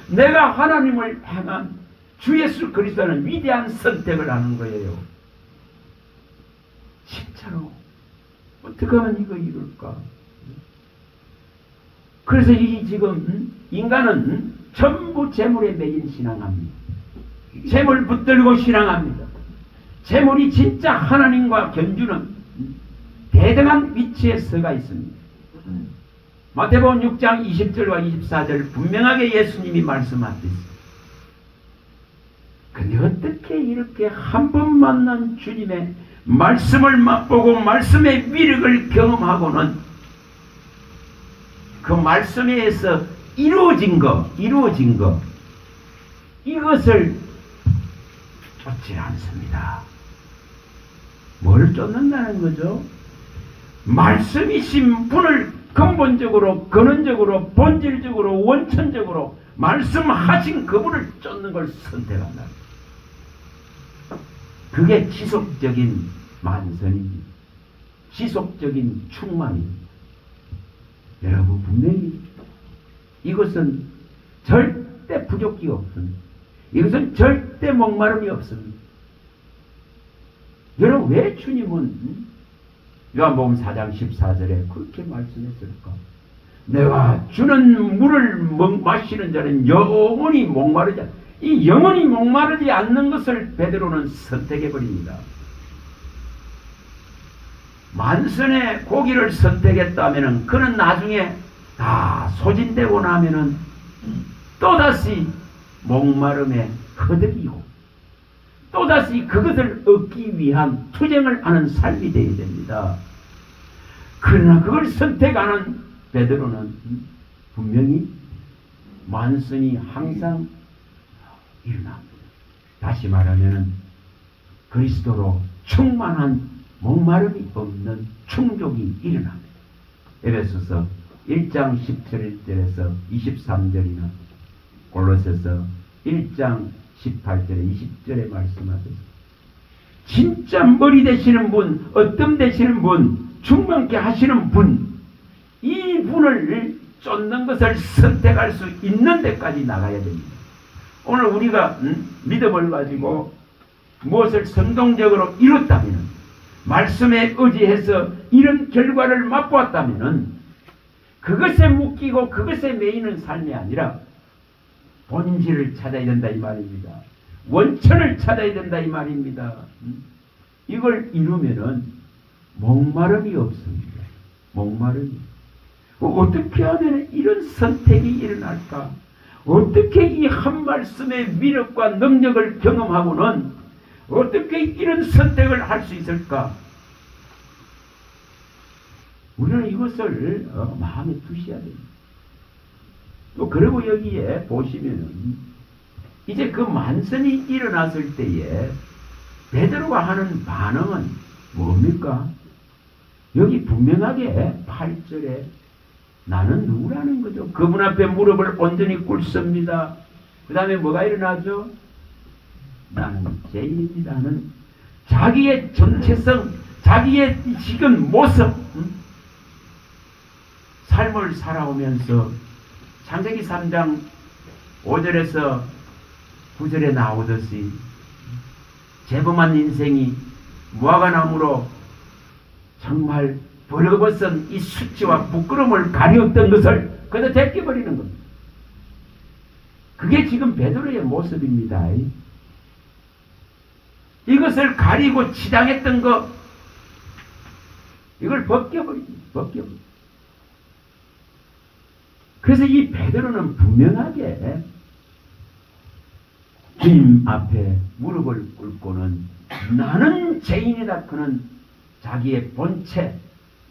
내가 하나님을 향한 주 예수 그리스도는 위대한 선택을 하는 거예요. 진짜로 어떻게 하면 이거 이룰까? 그래서 이 지금 인간은 전부 재물에 매인 신앙합니다. 재물 붙들고 신앙합니다. 재물이 진짜 하나님과 견주는 대등한 위치에 서가 있습니다. 마태복음 6장 20절과 24절 분명하게 예수님이 말씀하셨습니다. 근데 어떻게 이렇게 한 번 만난 주님의 말씀을 맛보고 말씀의 위력을 경험하고는 그 말씀에 의해서 이루어진 거 이것을 쫓지 않습니다. 뭘 쫓는다는 거죠? 말씀이신 분을 근본적으로, 근원적으로, 본질적으로, 원천적으로 말씀하신 그분을 쫓는 걸 선택한다. 그게 지속적인 만선입니다. 지속적인 충만입니다. 여러분 분명히 이것은 절대 부족이 없습니다. 이것은 절대 목마름이 없습니다. 여러분 왜 주님은 요한복음 4장 14절에 그렇게 말씀했을까? 내가 주는 물을 마시는 자는 영원히 목마르지 않다. 이 영원히 목마르지 않는 것을 베드로는 선택해버립니다. 만선의 고기를 선택했다면은 그는 나중에 다 소진되고 나면은 또다시 목마름에 허덕이고 또다시 그것을 얻기 위한 투쟁을 하는 삶이 되어야 됩니다. 그러나 그걸 선택하는 베드로는 분명히 만선이 항상 일어납니다. 다시 말하면 그리스도로 충만한 목마름이 없는 충족이 일어납니다. 에베소서 1장 17절에서 23절이나 골로새서 1장 18절에 20절에 말씀하듯이 진짜 머리 되시는 분, 어떤 되시는 분, 충만케 하시는 분, 이 분을 쫓는 것을 선택할 수 있는 데까지 나가야 됩니다. 오늘 우리가 믿음을 가지고 무엇을 성공적으로 이뤘다면, 말씀에 의지해서 이런 결과를 맛보았다면 그것에 묶이고 그것에 매이는 삶이 아니라 본질을 찾아야 된다 이 말입니다. 원천을 찾아야 된다 이 말입니다. 이걸 이루면은 목마름이 없습니다. 목마름이. 어떻게 하면 이런 선택이 일어날까? 어떻게 이 한 말씀의 위력과 능력을 경험하고는 어떻게 이런 선택을 할 수 있을까? 우리는 이것을 마음에 두셔야 됩니다. 또 그리고 여기에 보시면은 이제 그 만선이 일어났을 때에 베드로가 하는 반응은 뭡니까? 여기 분명하게 8절에 나는 누구라는 거죠? 그분 앞에 무릎을 온전히 꿇습니다. 그 다음에 뭐가 일어나죠? 나는 죄인이라는 자기의 정체성, 자기의 지금 모습, 삶을 살아오면서 창세기 3장 5절에서 9절에 나오듯이 재범한 인생이 무화과나무로 정말 벌거벗은 이 수치와 부끄러움을 가리웠던 것을 그저 제껴버리는 겁니다. 그게 지금 베드로의 모습입니다. 이것을 가리고 치장했던 것, 이걸 벗겨버립니다. 벗겨버립니다. 그래서 이 베드로는 분명하게 주님 앞에 무릎을 꿇고는 나는 죄인이다. 그는 자기의 본체,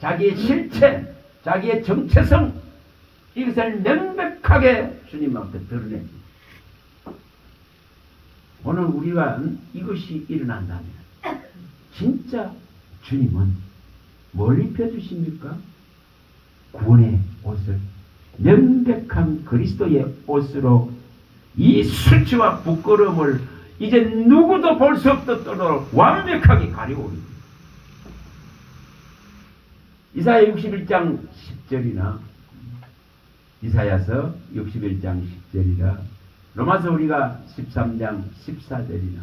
자기의 실체, 자기의 정체성, 이것을 명백하게 주님 앞에 드러냅니다. 오늘 우리가 이것이 일어난다면 진짜 주님은 뭘 입혀주십니까? 구원의 옷을, 명백한 그리스도의 옷으로 이 수치와 부끄러움을 이제 누구도 볼 수 없도록 완벽하게 가려옵니다. 이사야 61장 10절이나 이사야서 61장 10절이나 로마서 우리가 13장 14절이나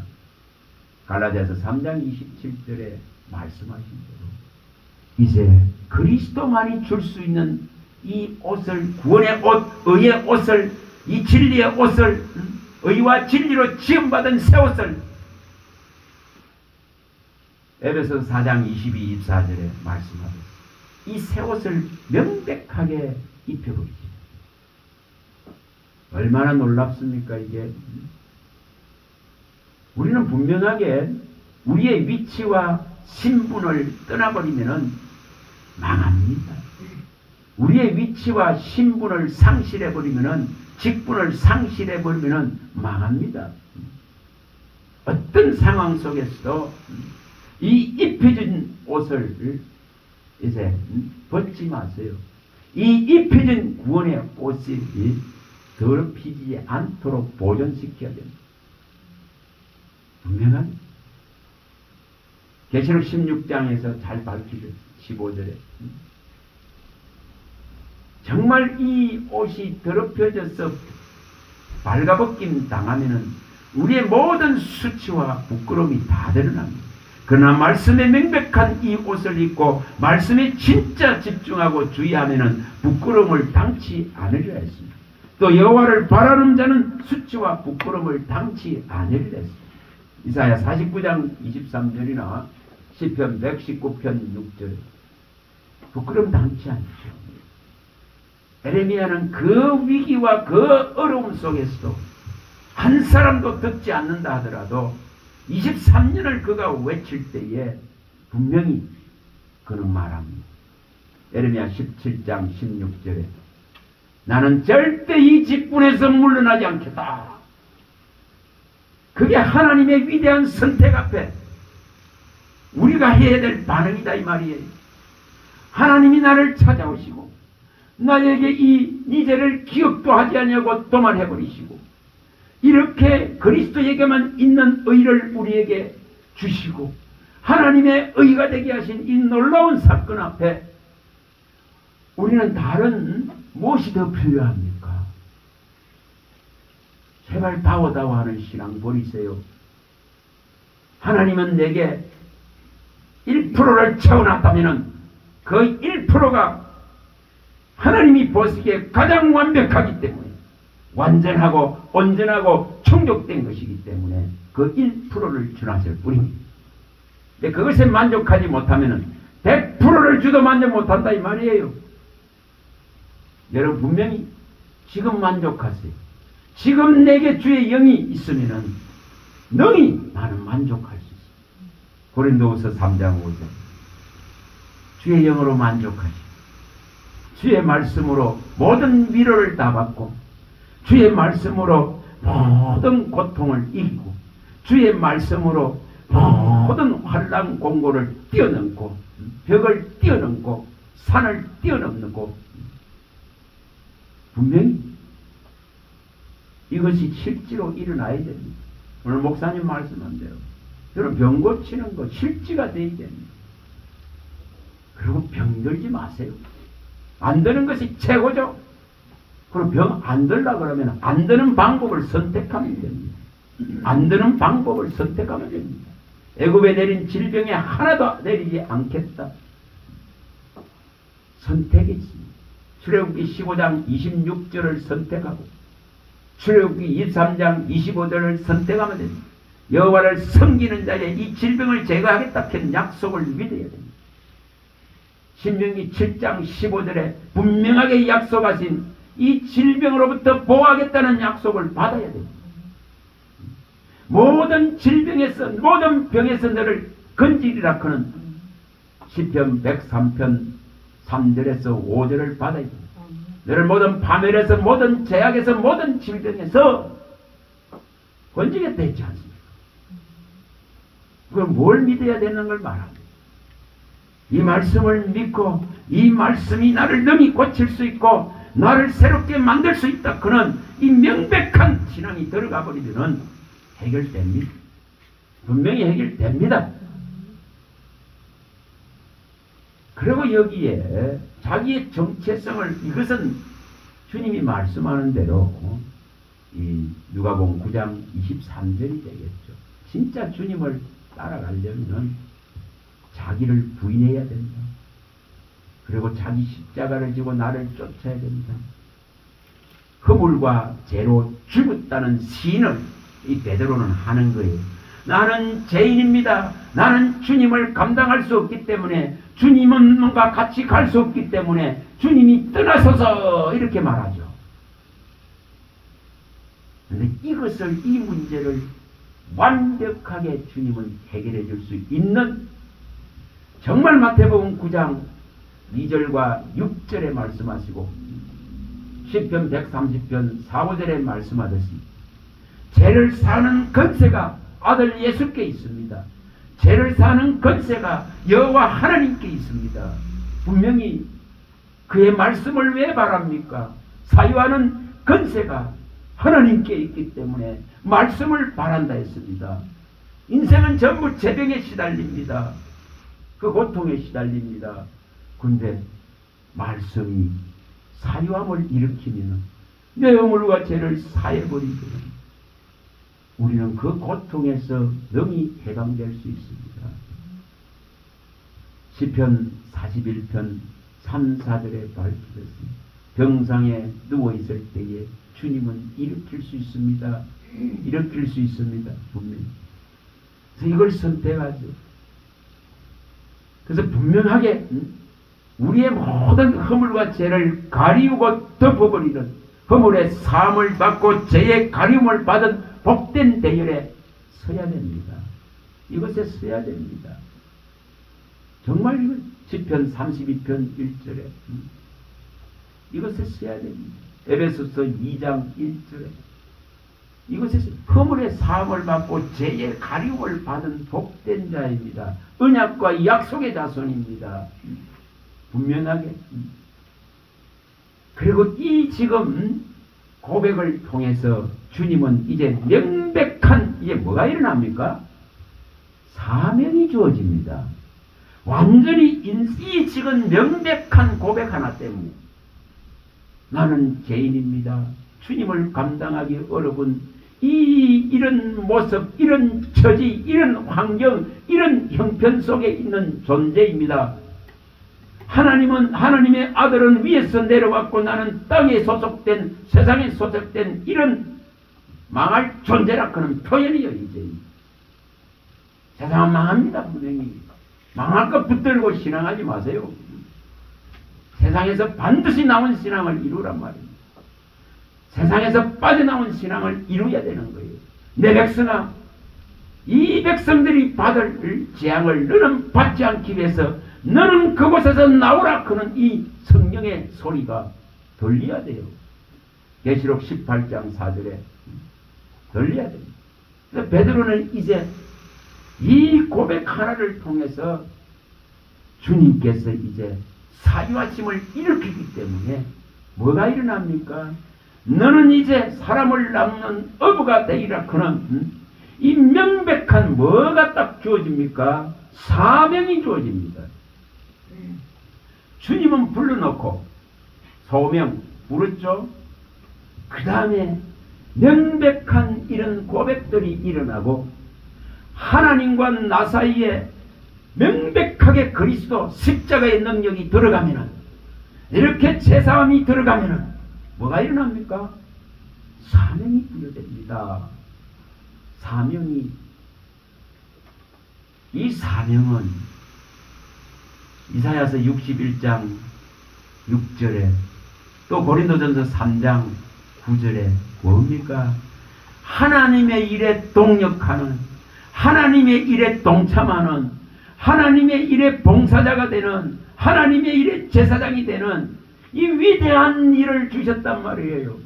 갈라디아서 3장 27절에 말씀하신 대로 이제 그리스도만이 줄 수 있는 이 옷을, 구원의 옷, 의의 옷을, 이 진리의 옷을, 의와 진리로 지음받은 새 옷을 에베소 4장 22, 24절에 말씀하듯 이 새 옷을 명백하게 입혀버리죠. 얼마나 놀랍습니까 이게. 우리는 분명하게 우리의 위치와 신분을 떠나버리면 망합니다. 우리의 위치와 신분을 상실해버리면, 직분을 상실해버리면 망합니다. 어떤 상황 속에서도 이 입혀진 옷을 이제 벗지 마세요. 이 입혀진 구원의 옷이 더럽히지 않도록 보존시켜야 됩니다. 분명하게 계시록 16장에서 잘 밝히죠. 15절에 정말 이 옷이 더럽혀져서 발가벗김 당하면은 우리의 모든 수치와 부끄러움이 다 드러납니다. 그러나 말씀에 명백한 이 옷을 입고 말씀에 진짜 집중하고 주의하면은 부끄러움을 당치 않으려 했습니다. 또 여호와를 바라는 자는 수치와 부끄러움을 당치 않으려 했습니다. 이사야 49장 23절이나 시편 119편 6절 부끄럼 당치 않죠. 에레미야는 그 위기와 그 어려움 속에서도 한 사람도 듣지 않는다 하더라도 23년을 그가 외칠 때에 분명히 그는 말합니다. 에레미야 17장 16절에 나는 절대 이 직분에서 물러나지 않겠다. 그게 하나님의 위대한 선택 앞에 우리가 해야 될 반응이다 이 말이에요. 하나님이 나를 찾아오시고 나에게 이 죄를 기억도 하지 아니하고 도말해버리시고 이렇게 그리스도에게만 있는 의를 우리에게 주시고 하나님의 의가 되게 하신 이 놀라운 사건 앞에 우리는 다른 무엇이 더 필요합니까? 제발 다워다워하는 신앙 버리세요. 하나님은 내게 1%를 채워놨다면 그 1%가 하나님이 보시기에 가장 완벽하기 때문에 완전하고 온전하고 충족된 것이기 때문에 그 1%를 준하실 뿐입니다. 근데 그것에 만족하지 못하면 100%를 주도 만족 못한다 이 말이에요. 여러분 분명히 지금 만족하세요. 지금 내게 주의 영이 있으면 능히 나는 만족할 수 있어요. 고린도후서 3장 5절 주의 영으로 만족하시고 주의 말씀으로 모든 위로를 다 받고 주의 말씀으로 모든 고통을 이기고 주의 말씀으로 모든 환난 공고를 뛰어넘고 벽을 뛰어넘고 산을 뛰어넘고 분명히 이것이 실제로 일어나야 됩니다. 오늘 목사님 말씀한 대로 여러분 병 고치는 거 실제가 되어야 됩니다. 그리고 병들지 마세요. 안 되는 것이 최고죠. 그리고 병 안 들라 그러면 안 되는 방법을 선택하면 됩니다. 안 되는 방법을 선택하면 됩니다. 애굽에 내린 질병에 하나도 내리지 않겠다. 선택이 있습니다. 출애굽기 15장 26절을 선택하고 출애굽기 23장 25절을 선택하면 됩니다. 여호와를 섬기는 자에 이 질병을 제거하겠다 하는 약속을 믿어야 됩니다. 신명기 7장 15절에 분명하게 약속하신 이 질병으로부터 보호하겠다는 약속을 받아야 됩니다. 모든 질병에서 모든 병에서 너를 건지리라 하는 시편 103편 3절에서 5절을 받아야 됩니다. 너를 모든 파멸에서 모든 제약에서 모든 질병에서 건지겠다 했지 않습니까? 그럼 뭘 믿어야 되는 걸 말합니다. 이 말씀을 믿고 이 말씀이 나를 능히 고칠 수 있고 나를 새롭게 만들 수 있다. 그는 이 명백한 신앙이 들어가 버리면 해결됩니다. 분명히 해결됩니다. 그리고 여기에 자기의 정체성을 이것은 주님이 말씀하는 대로 이 누가복음 9장 23절이 되겠죠. 진짜 주님을 따라가려면 자기를 부인해야 된다. 그리고 자기 십자가를 지고 나를 쫓아야 된다. 허물과 죄로 죽었다는 시인을 이 베드로는 하는 거예요. 나는 죄인입니다. 나는 주님을 감당할 수 없기 때문에 주님과 같이 갈 수 없기 때문에 주님이 떠나소서 이렇게 말하죠. 그런데 이것을 이 문제를 완벽하게 주님은 해결해 줄 수 있는 정말 마태복음 9장 2절과 6절에 말씀하시고 시편 130편 4, 5절에 말씀하듯이 죄를 사는 권세가 아들 예수께 있습니다. 죄를 사는 권세가 여호와 하나님께 있습니다. 분명히 그의 말씀을 왜 바랍니까? 사유하는 권세가 하나님께 있기 때문에 말씀을 바란다 했습니다. 인생은 전부 죄병에 시달립니다. 그 고통에 시달립니다. 근데 말씀이 사유함을 일으키면 내 허물과 죄를 사해버리면 우리는 그 고통에서 능히 해방될 수 있습니다. 시편 41편 3, 4절에 밝히듯이 병상에 누워있을 때에 주님은 일으킬 수 있습니다. 일으킬 수 있습니다. 분명히. 그래서 이걸 선택하죠. 그래서 분명하게 우리의 모든 허물과 죄를 가리우고 덮어버리는 허물의 사함을 받고 죄의 가리움을 받은 복된 대열에 서야 됩니다. 이것에 서야 됩니다. 정말 이거 시편 32편 1절에 이것에 서야 됩니다. 에베소서 2장 1절에 이것에 허물의 사함을 받고 죄의 가리움을 받은 복된 자입니다. 언약과 약속의 자손입니다. 분명하게. 그리고 이 지금 고백을 통해서 주님은 이제 명백한 이제 뭐가 일어납니까? 사명이 주어집니다. 완전히 이 지금 명백한 고백 하나 때문에 나는 죄인입니다. 주님을 감당하기 어려운 이런 모습, 이런 처지, 이런 환경, 이런 형편 속에 있는 존재입니다. 하나님은, 하나님의 아들은 위에서 내려왔고 나는 땅에 소속된, 세상에 소속된 이런 망할 존재라 그런 표현이에요, 이제. 세상은 망합니다, 분명히. 망할 것 붙들고 신앙하지 마세요. 세상에서 반드시 나온 신앙을 이루란 말입니다. 세상에서 빠져나온 신앙을 이루어야 되는 거예요. 내 백성아, 이 백성들이 받을 재앙을 너는 받지 않기 위해서 너는 그곳에서 나오라 그는 이 성령의 소리가 들려야 돼요. 계시록 18장 4절에 들려야 됩니다. 그래서 베드로는 이제 이 고백 하나를 통해서 주님께서 이제 사유하심을 일으키기 때문에 뭐가 일어납니까? 너는 이제 사람을 낳는 어부가 되리라 그는 이 명백한 뭐가 딱 주어집니까? 사명이 주어집니다. 주님은 불러놓고 소명 부르죠. 그 다음에 명백한 이런 고백들이 일어나고 하나님과 나 사이에 명백하게 그리스도 십자가의 능력이 들어가면은 이렇게 제사함이 들어가면은 뭐가 일어납니까? 사명이 부여됩니다. 사명이 이 사명은 이사야서 61장 6절에 또 고린도전서 3장 9절에 뭡니까? 하나님의 일에 동력하는 하나님의 일에 동참하는 하나님의 일에 봉사자가 되는 하나님의 일에 제사장이 되는 이 위대한 일을 주셨단 말이에요.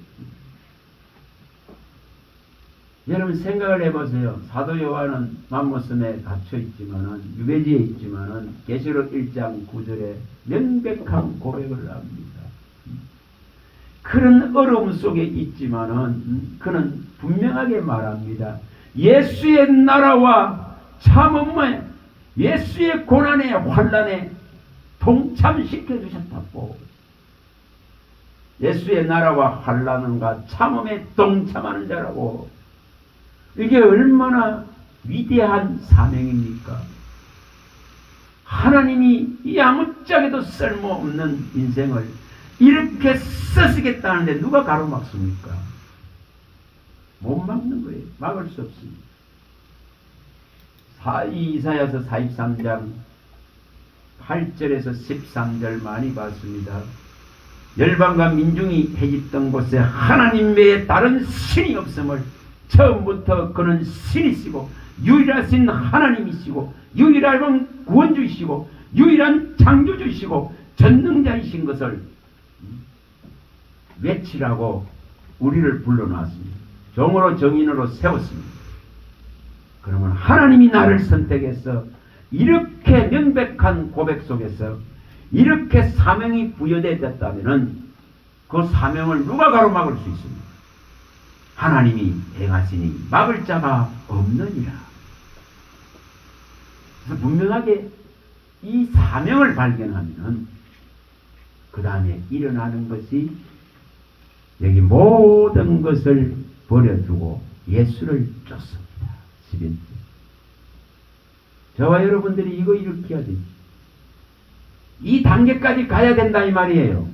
여러분 생각을 해보세요. 사도 요한은 맘모섬에 갇혀 있지만은 유배지에 있지만은 계시록 1장 9절에 명백한 고백을 합니다. 그런 어려움 속에 있지만은 그는 분명하게 말합니다. 예수의 나라와 참음에 예수의 고난의 환난에 동참시켜 주셨다고. 예수의 나라와 환난과 참음에 동참하는 자라고. 이게 얼마나 위대한 사명입니까? 하나님이 이 아무짝에도 쓸모없는 인생을 이렇게 쓰시겠다는데 누가 가로막습니까? 못 막는 거예요. 막을 수 없습니다. 이사야서 43장 8절에서 13절 많이 봤습니다. 열방과 민중이 해집던 곳에 하나님 외에 다른 신이 없음을 처음부터 그는 신이시고 유일하신 하나님이시고 유일한 구원주이시고 유일한 창조주이시고 전능자이신 것을 외치라고 우리를 불러놨습니다. 종으로 정인으로 세웠습니다. 그러면 하나님이 나를 선택해서 이렇게 명백한 고백 속에서 이렇게 사명이 부여되었다면 그 사명을 누가 가로막을 수 있습니까? 하나님이 행하시니 막을 자가 없느니라. 그래서 분명하게 이 사명을 발견하면 그 다음에 일어나는 것이 여기 모든 것을 버려두고 예수를 쫓습니다. 11절. 저와 여러분들이 이거 이렇게 해야 되지. 이 단계까지 가야 된다 이 말이에요.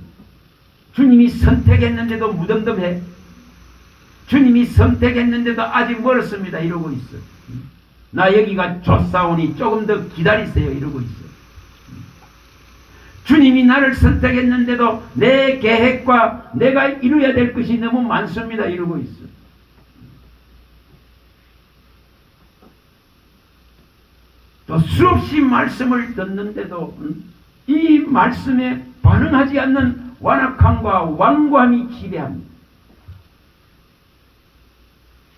주님이 선택했는데도 무덤덤해. 주님이 선택했는데도 아직 멀었습니다. 이러고 있어. 나 여기가 좁사오니 조금 더 기다리세요. 이러고 있어. 주님이 나를 선택했는데도 내 계획과 내가 이루어야 될 것이 너무 많습니다. 이러고 있어. 또 수없이 말씀을 듣는데도 이 말씀에 반응하지 않는 완악함과 완고함이 지배합니다.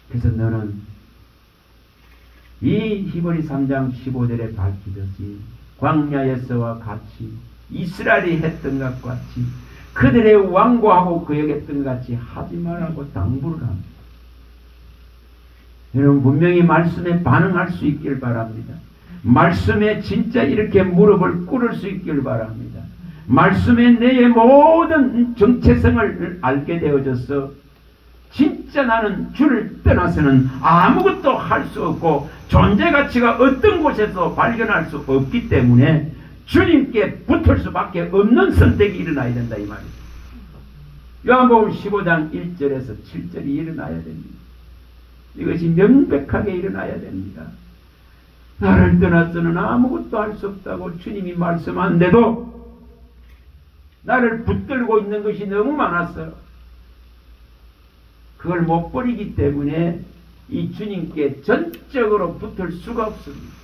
그래서 너는 이 히브리 3장 15절에 밝히듯이 광야에서와 같이 이스라엘이 했던 것 같이 그들의 완고하고 그역했던 것 같이 하지 말라고 당부를 합니다. 여러분 분명히 말씀에 반응할 수 있길 바랍니다. 말씀에 진짜 이렇게 무릎을 꿇을 수 있길 바랍니다. 말씀에 내 모든 정체성을 알게 되어져서 진짜 나는 주를 떠나서는 아무것도 할 수 없고 존재 가치가 어떤 곳에서 발견할 수 없기 때문에 주님께 붙을 수밖에 없는 선택이 일어나야 된다 이 말이에요. 요한복음 15장 1절에서 7절이 일어나야 됩니다. 이것이 명백하게 일어나야 됩니다. 나를 떠나서는 아무것도 할 수 없다고 주님이 말씀한데도 나를 붙들고 있는 것이 너무 많았어요. 그걸 못 버리기 때문에 이 주님께 전적으로 붙을 수가 없습니다.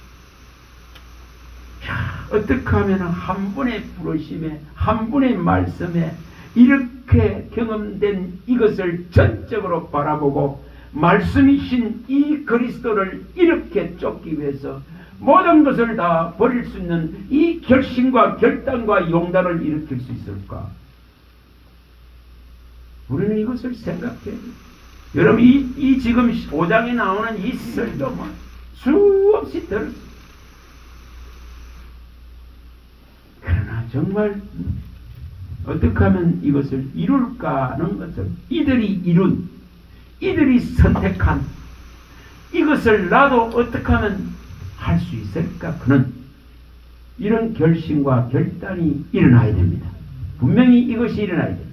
어떻게 하면 한 분의 부르심에 한 분의 말씀에 이렇게 경험된 이것을 전적으로 바라보고 말씀이신 이 그리스도를 이렇게 쫓기 위해서 모든 것을 다 버릴 수 있는 이 결심과 결단과 용단을 일으킬 수 있을까? 우리는 이것을 생각해야 돼요. 여러분 이 지금 5장에 나오는 이 설도 수없이 들었습니다. 그러나 정말 어떻게 하면 이것을 이룰까 하는 것을 이들이 선택한 이것을 나도 어떻게 하면 할 수 있을까? 그는 이런 결심과 결단이 일어나야 됩니다. 분명히 이것이 일어나야 됩니다.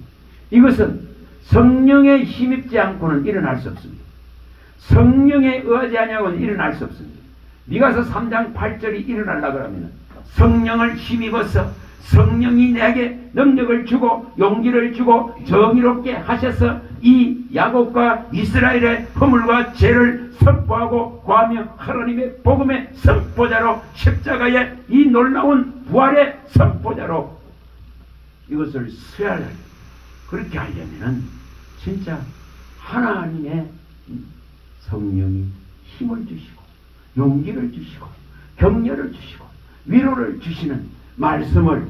이것은 성령에 힘입지 않고는 일어날 수 없습니다. 성령에 의하지 아니하고는 일어날 수 없습니다. 미가서 3장 8절이 일어나려고 하면 성령을 힘입어서 성령이 내게 능력을 주고 용기를 주고 정의롭게 하셔서 이 야곱과 이스라엘의 허물과 죄를 선포하고 구하며 하나님의 복음의 선포자로 십자가의 이 놀라운 부활의 선포자로 이것을 수혈하려 그렇게 하려면 진짜 하나님의 성령이 힘을 주시고 용기를 주시고 격려를 주시고 위로를 주시는 말씀을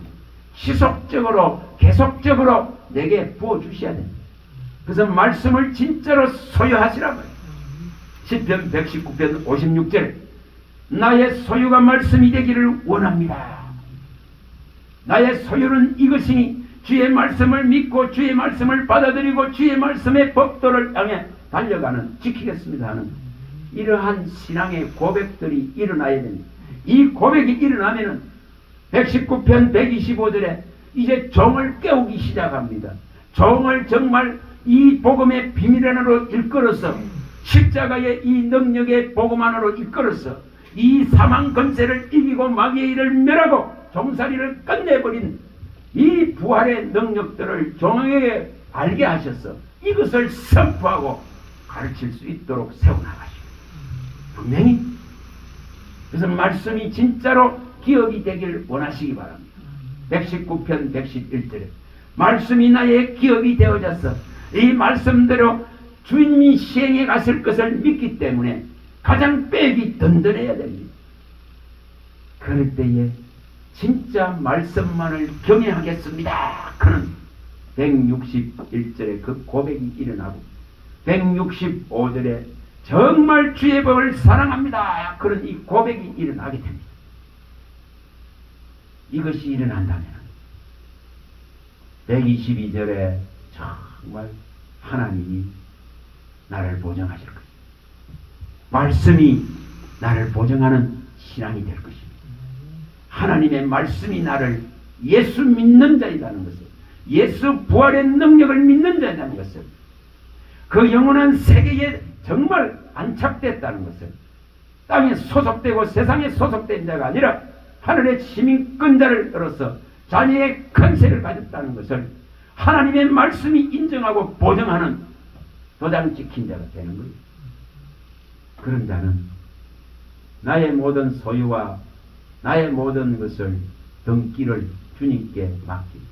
지속적으로 계속적으로 내게 부어주셔야 됩니다. 그래서 말씀을 진짜로 소유하시라고요. 시편 119편 56절에 나의 소유가 말씀이 되기를 원합니다. 나의 소유는 이것이니 주의 말씀을 믿고 주의 말씀을 받아들이고 주의 말씀의 법도를 향해 달려가는 지키겠습니다 하는 이러한 신앙의 고백들이 일어나야 됩니다. 이 고백이 일어나면은 119편 125절에 이제 종을 깨우기 시작합니다. 종을 정말 이 복음의 비밀 안으로 이끌어서 십자가의 이 능력의 복음 안으로 이끌어서 이 사망 권세를 이기고 마귀의 일을 멸하고 종살이를 끝내버린 이 부활의 능력들을 종에게 알게 하셔서 이것을 선포하고 가르칠 수 있도록 세워나가십니다. 분명히 그래서 말씀이 진짜로 기업이 되길 원하시기 바랍니다. 119편 111절에 말씀이 나의 기업이 되어져서 이 말씀대로 주님이 시행해 갔을 것을 믿기 때문에 가장 백이 든든해야 됩니다. 그럴 때에 진짜 말씀만을 경외하겠습니다. 그는 161절에 그 고백이 일어나고 165절에 정말 주의 법을 사랑합니다. 그런 이 고백이 일어나게 됩니다. 이것이 일어난다면 122절에 정말 하나님이 나를 보정하실 것입니다. 말씀이 나를 보정하는 신앙이 될 것입니다. 하나님의 말씀이 나를 예수 믿는 자이라는 것을, 예수 부활의 능력을 믿는 자이라는 것을, 그 영원한 세계에 정말 안착됐다는 것을, 땅에 소속되고 세상에 소속된 자가 아니라 하늘의 시민권자를 들어서 자녀의 권세를 가졌다는 것을 하나님의 말씀이 인정하고 보증하는 도장 찍힌 자가 되는 거예요. 그런 자는 나의 모든 소유와 나의 모든 것을 등기를 주님께 맡깁니다.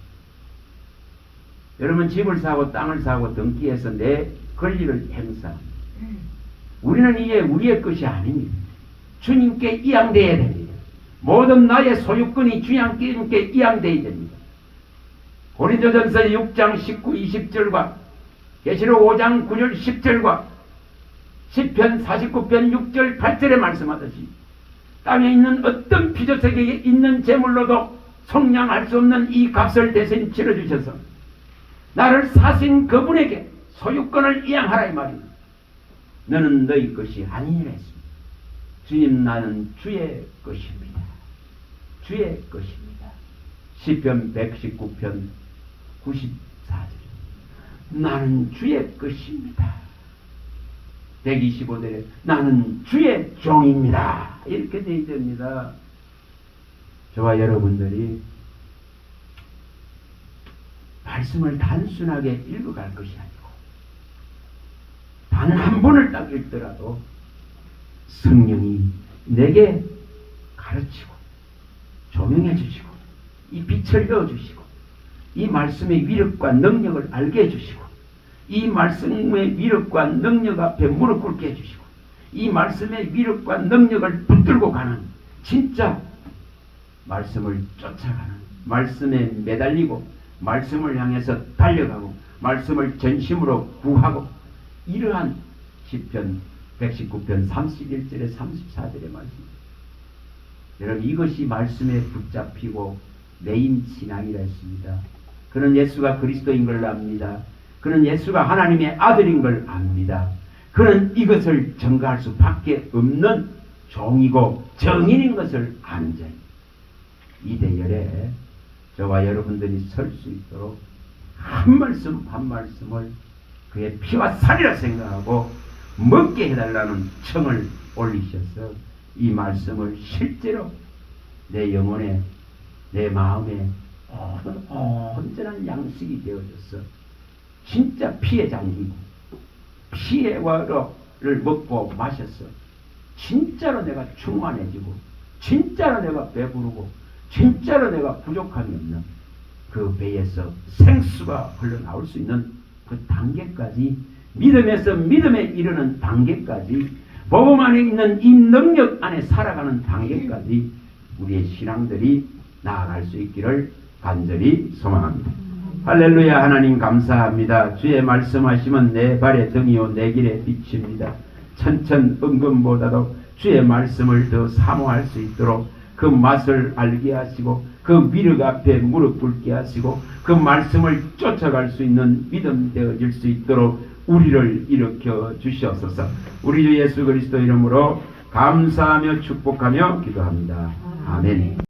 여러분 집을 사고 땅을 사고 등기해서 내 권리를 행사합니다. 우리는 이게 우리의 것이 아닙니다. 주님께 이양되어야 됩니다. 모든 나의 소유권이 주님께 이양되어야 됩니다. 고린도전서 6장 19, 20절과 계시록 5장 9절 10절과 시편 49편 6절 8절에 말씀하듯이 땅에 있는 어떤 피조세계에 있는 재물로도 속량할 수 없는 이 값을 대신 치러주셔서 나를 사신 그분에게 소유권을 이양하라 이 말입니다. 너는 너희 것이 아니니라 했습니다. 주님 나는 주의 것입니다. 주의 것입니다. 시편 119편 94절 나는 주의 것입니다. 125절에 나는 주의 종입니다. 이렇게 되어 있습니다. 저와 여러분들이 말씀을 단순하게 읽어갈 것이 아니고 단 한 번을 딱 읽더라도 성령이 내게 가르치고 조명해 주시고 이 빛을 넣어 주시고 이 말씀의 위력과 능력을 알게 해주시고 이 말씀의 위력과 능력 앞에 무릎 꿇게 해주시고 이 말씀의 위력과 능력을 붙들고 가는 진짜 말씀을 쫓아가는 말씀에 매달리고 말씀을 향해서 달려가고 말씀을 전심으로 구하고 이러한 시편 119편 31절에 34절의 말씀입니다. 여러분 이것이 말씀에 붙잡히고 매인 신앙이라 했습니다. 그는 예수가 그리스도인 걸 압니다. 그는 예수가 하나님의 아들인 걸 압니다. 그는 이것을 증거할 수밖에 없는 종이고 정인인 것을 아는 자입니다. 이 대열에 저와 여러분들이 설 수 있도록 한 말씀 한 말씀을 그의 피와 살이라 생각하고 먹게 해달라는 청을 올리셔서 이 말씀을 실제로 내 영혼에 내 마음에 온전한 양식이 되어져서 진짜 피에 잠기고 피의 와를 먹고 마셔서 진짜로 내가 충만해지고 진짜로 내가 배부르고 진짜로 내가 부족함이 없는 그 배에서 생수가 흘러나올 수 있는 그 단계까지 믿음에서 믿음에 이르는 단계까지 복음 안에 있는 이 능력 안에 살아가는 단계까지 우리의 신앙들이 나아갈 수 있기를 간절히 소망합니다. 할렐루야. 하나님 감사합니다. 주의 말씀하시면 내 발의 등이요 내 길의 빛입니다. 천천은금보다도 주의 말씀을 더 사모할 수 있도록 그 맛을 알게 하시고 그 위력 앞에 무릎 꿇게 하시고 그 말씀을 쫓아갈 수 있는 믿음 되어질 수 있도록 우리를 일으켜 주시옵소서. 우리 주 예수 그리스도 이름으로 감사하며 축복하며 기도합니다. 아멘.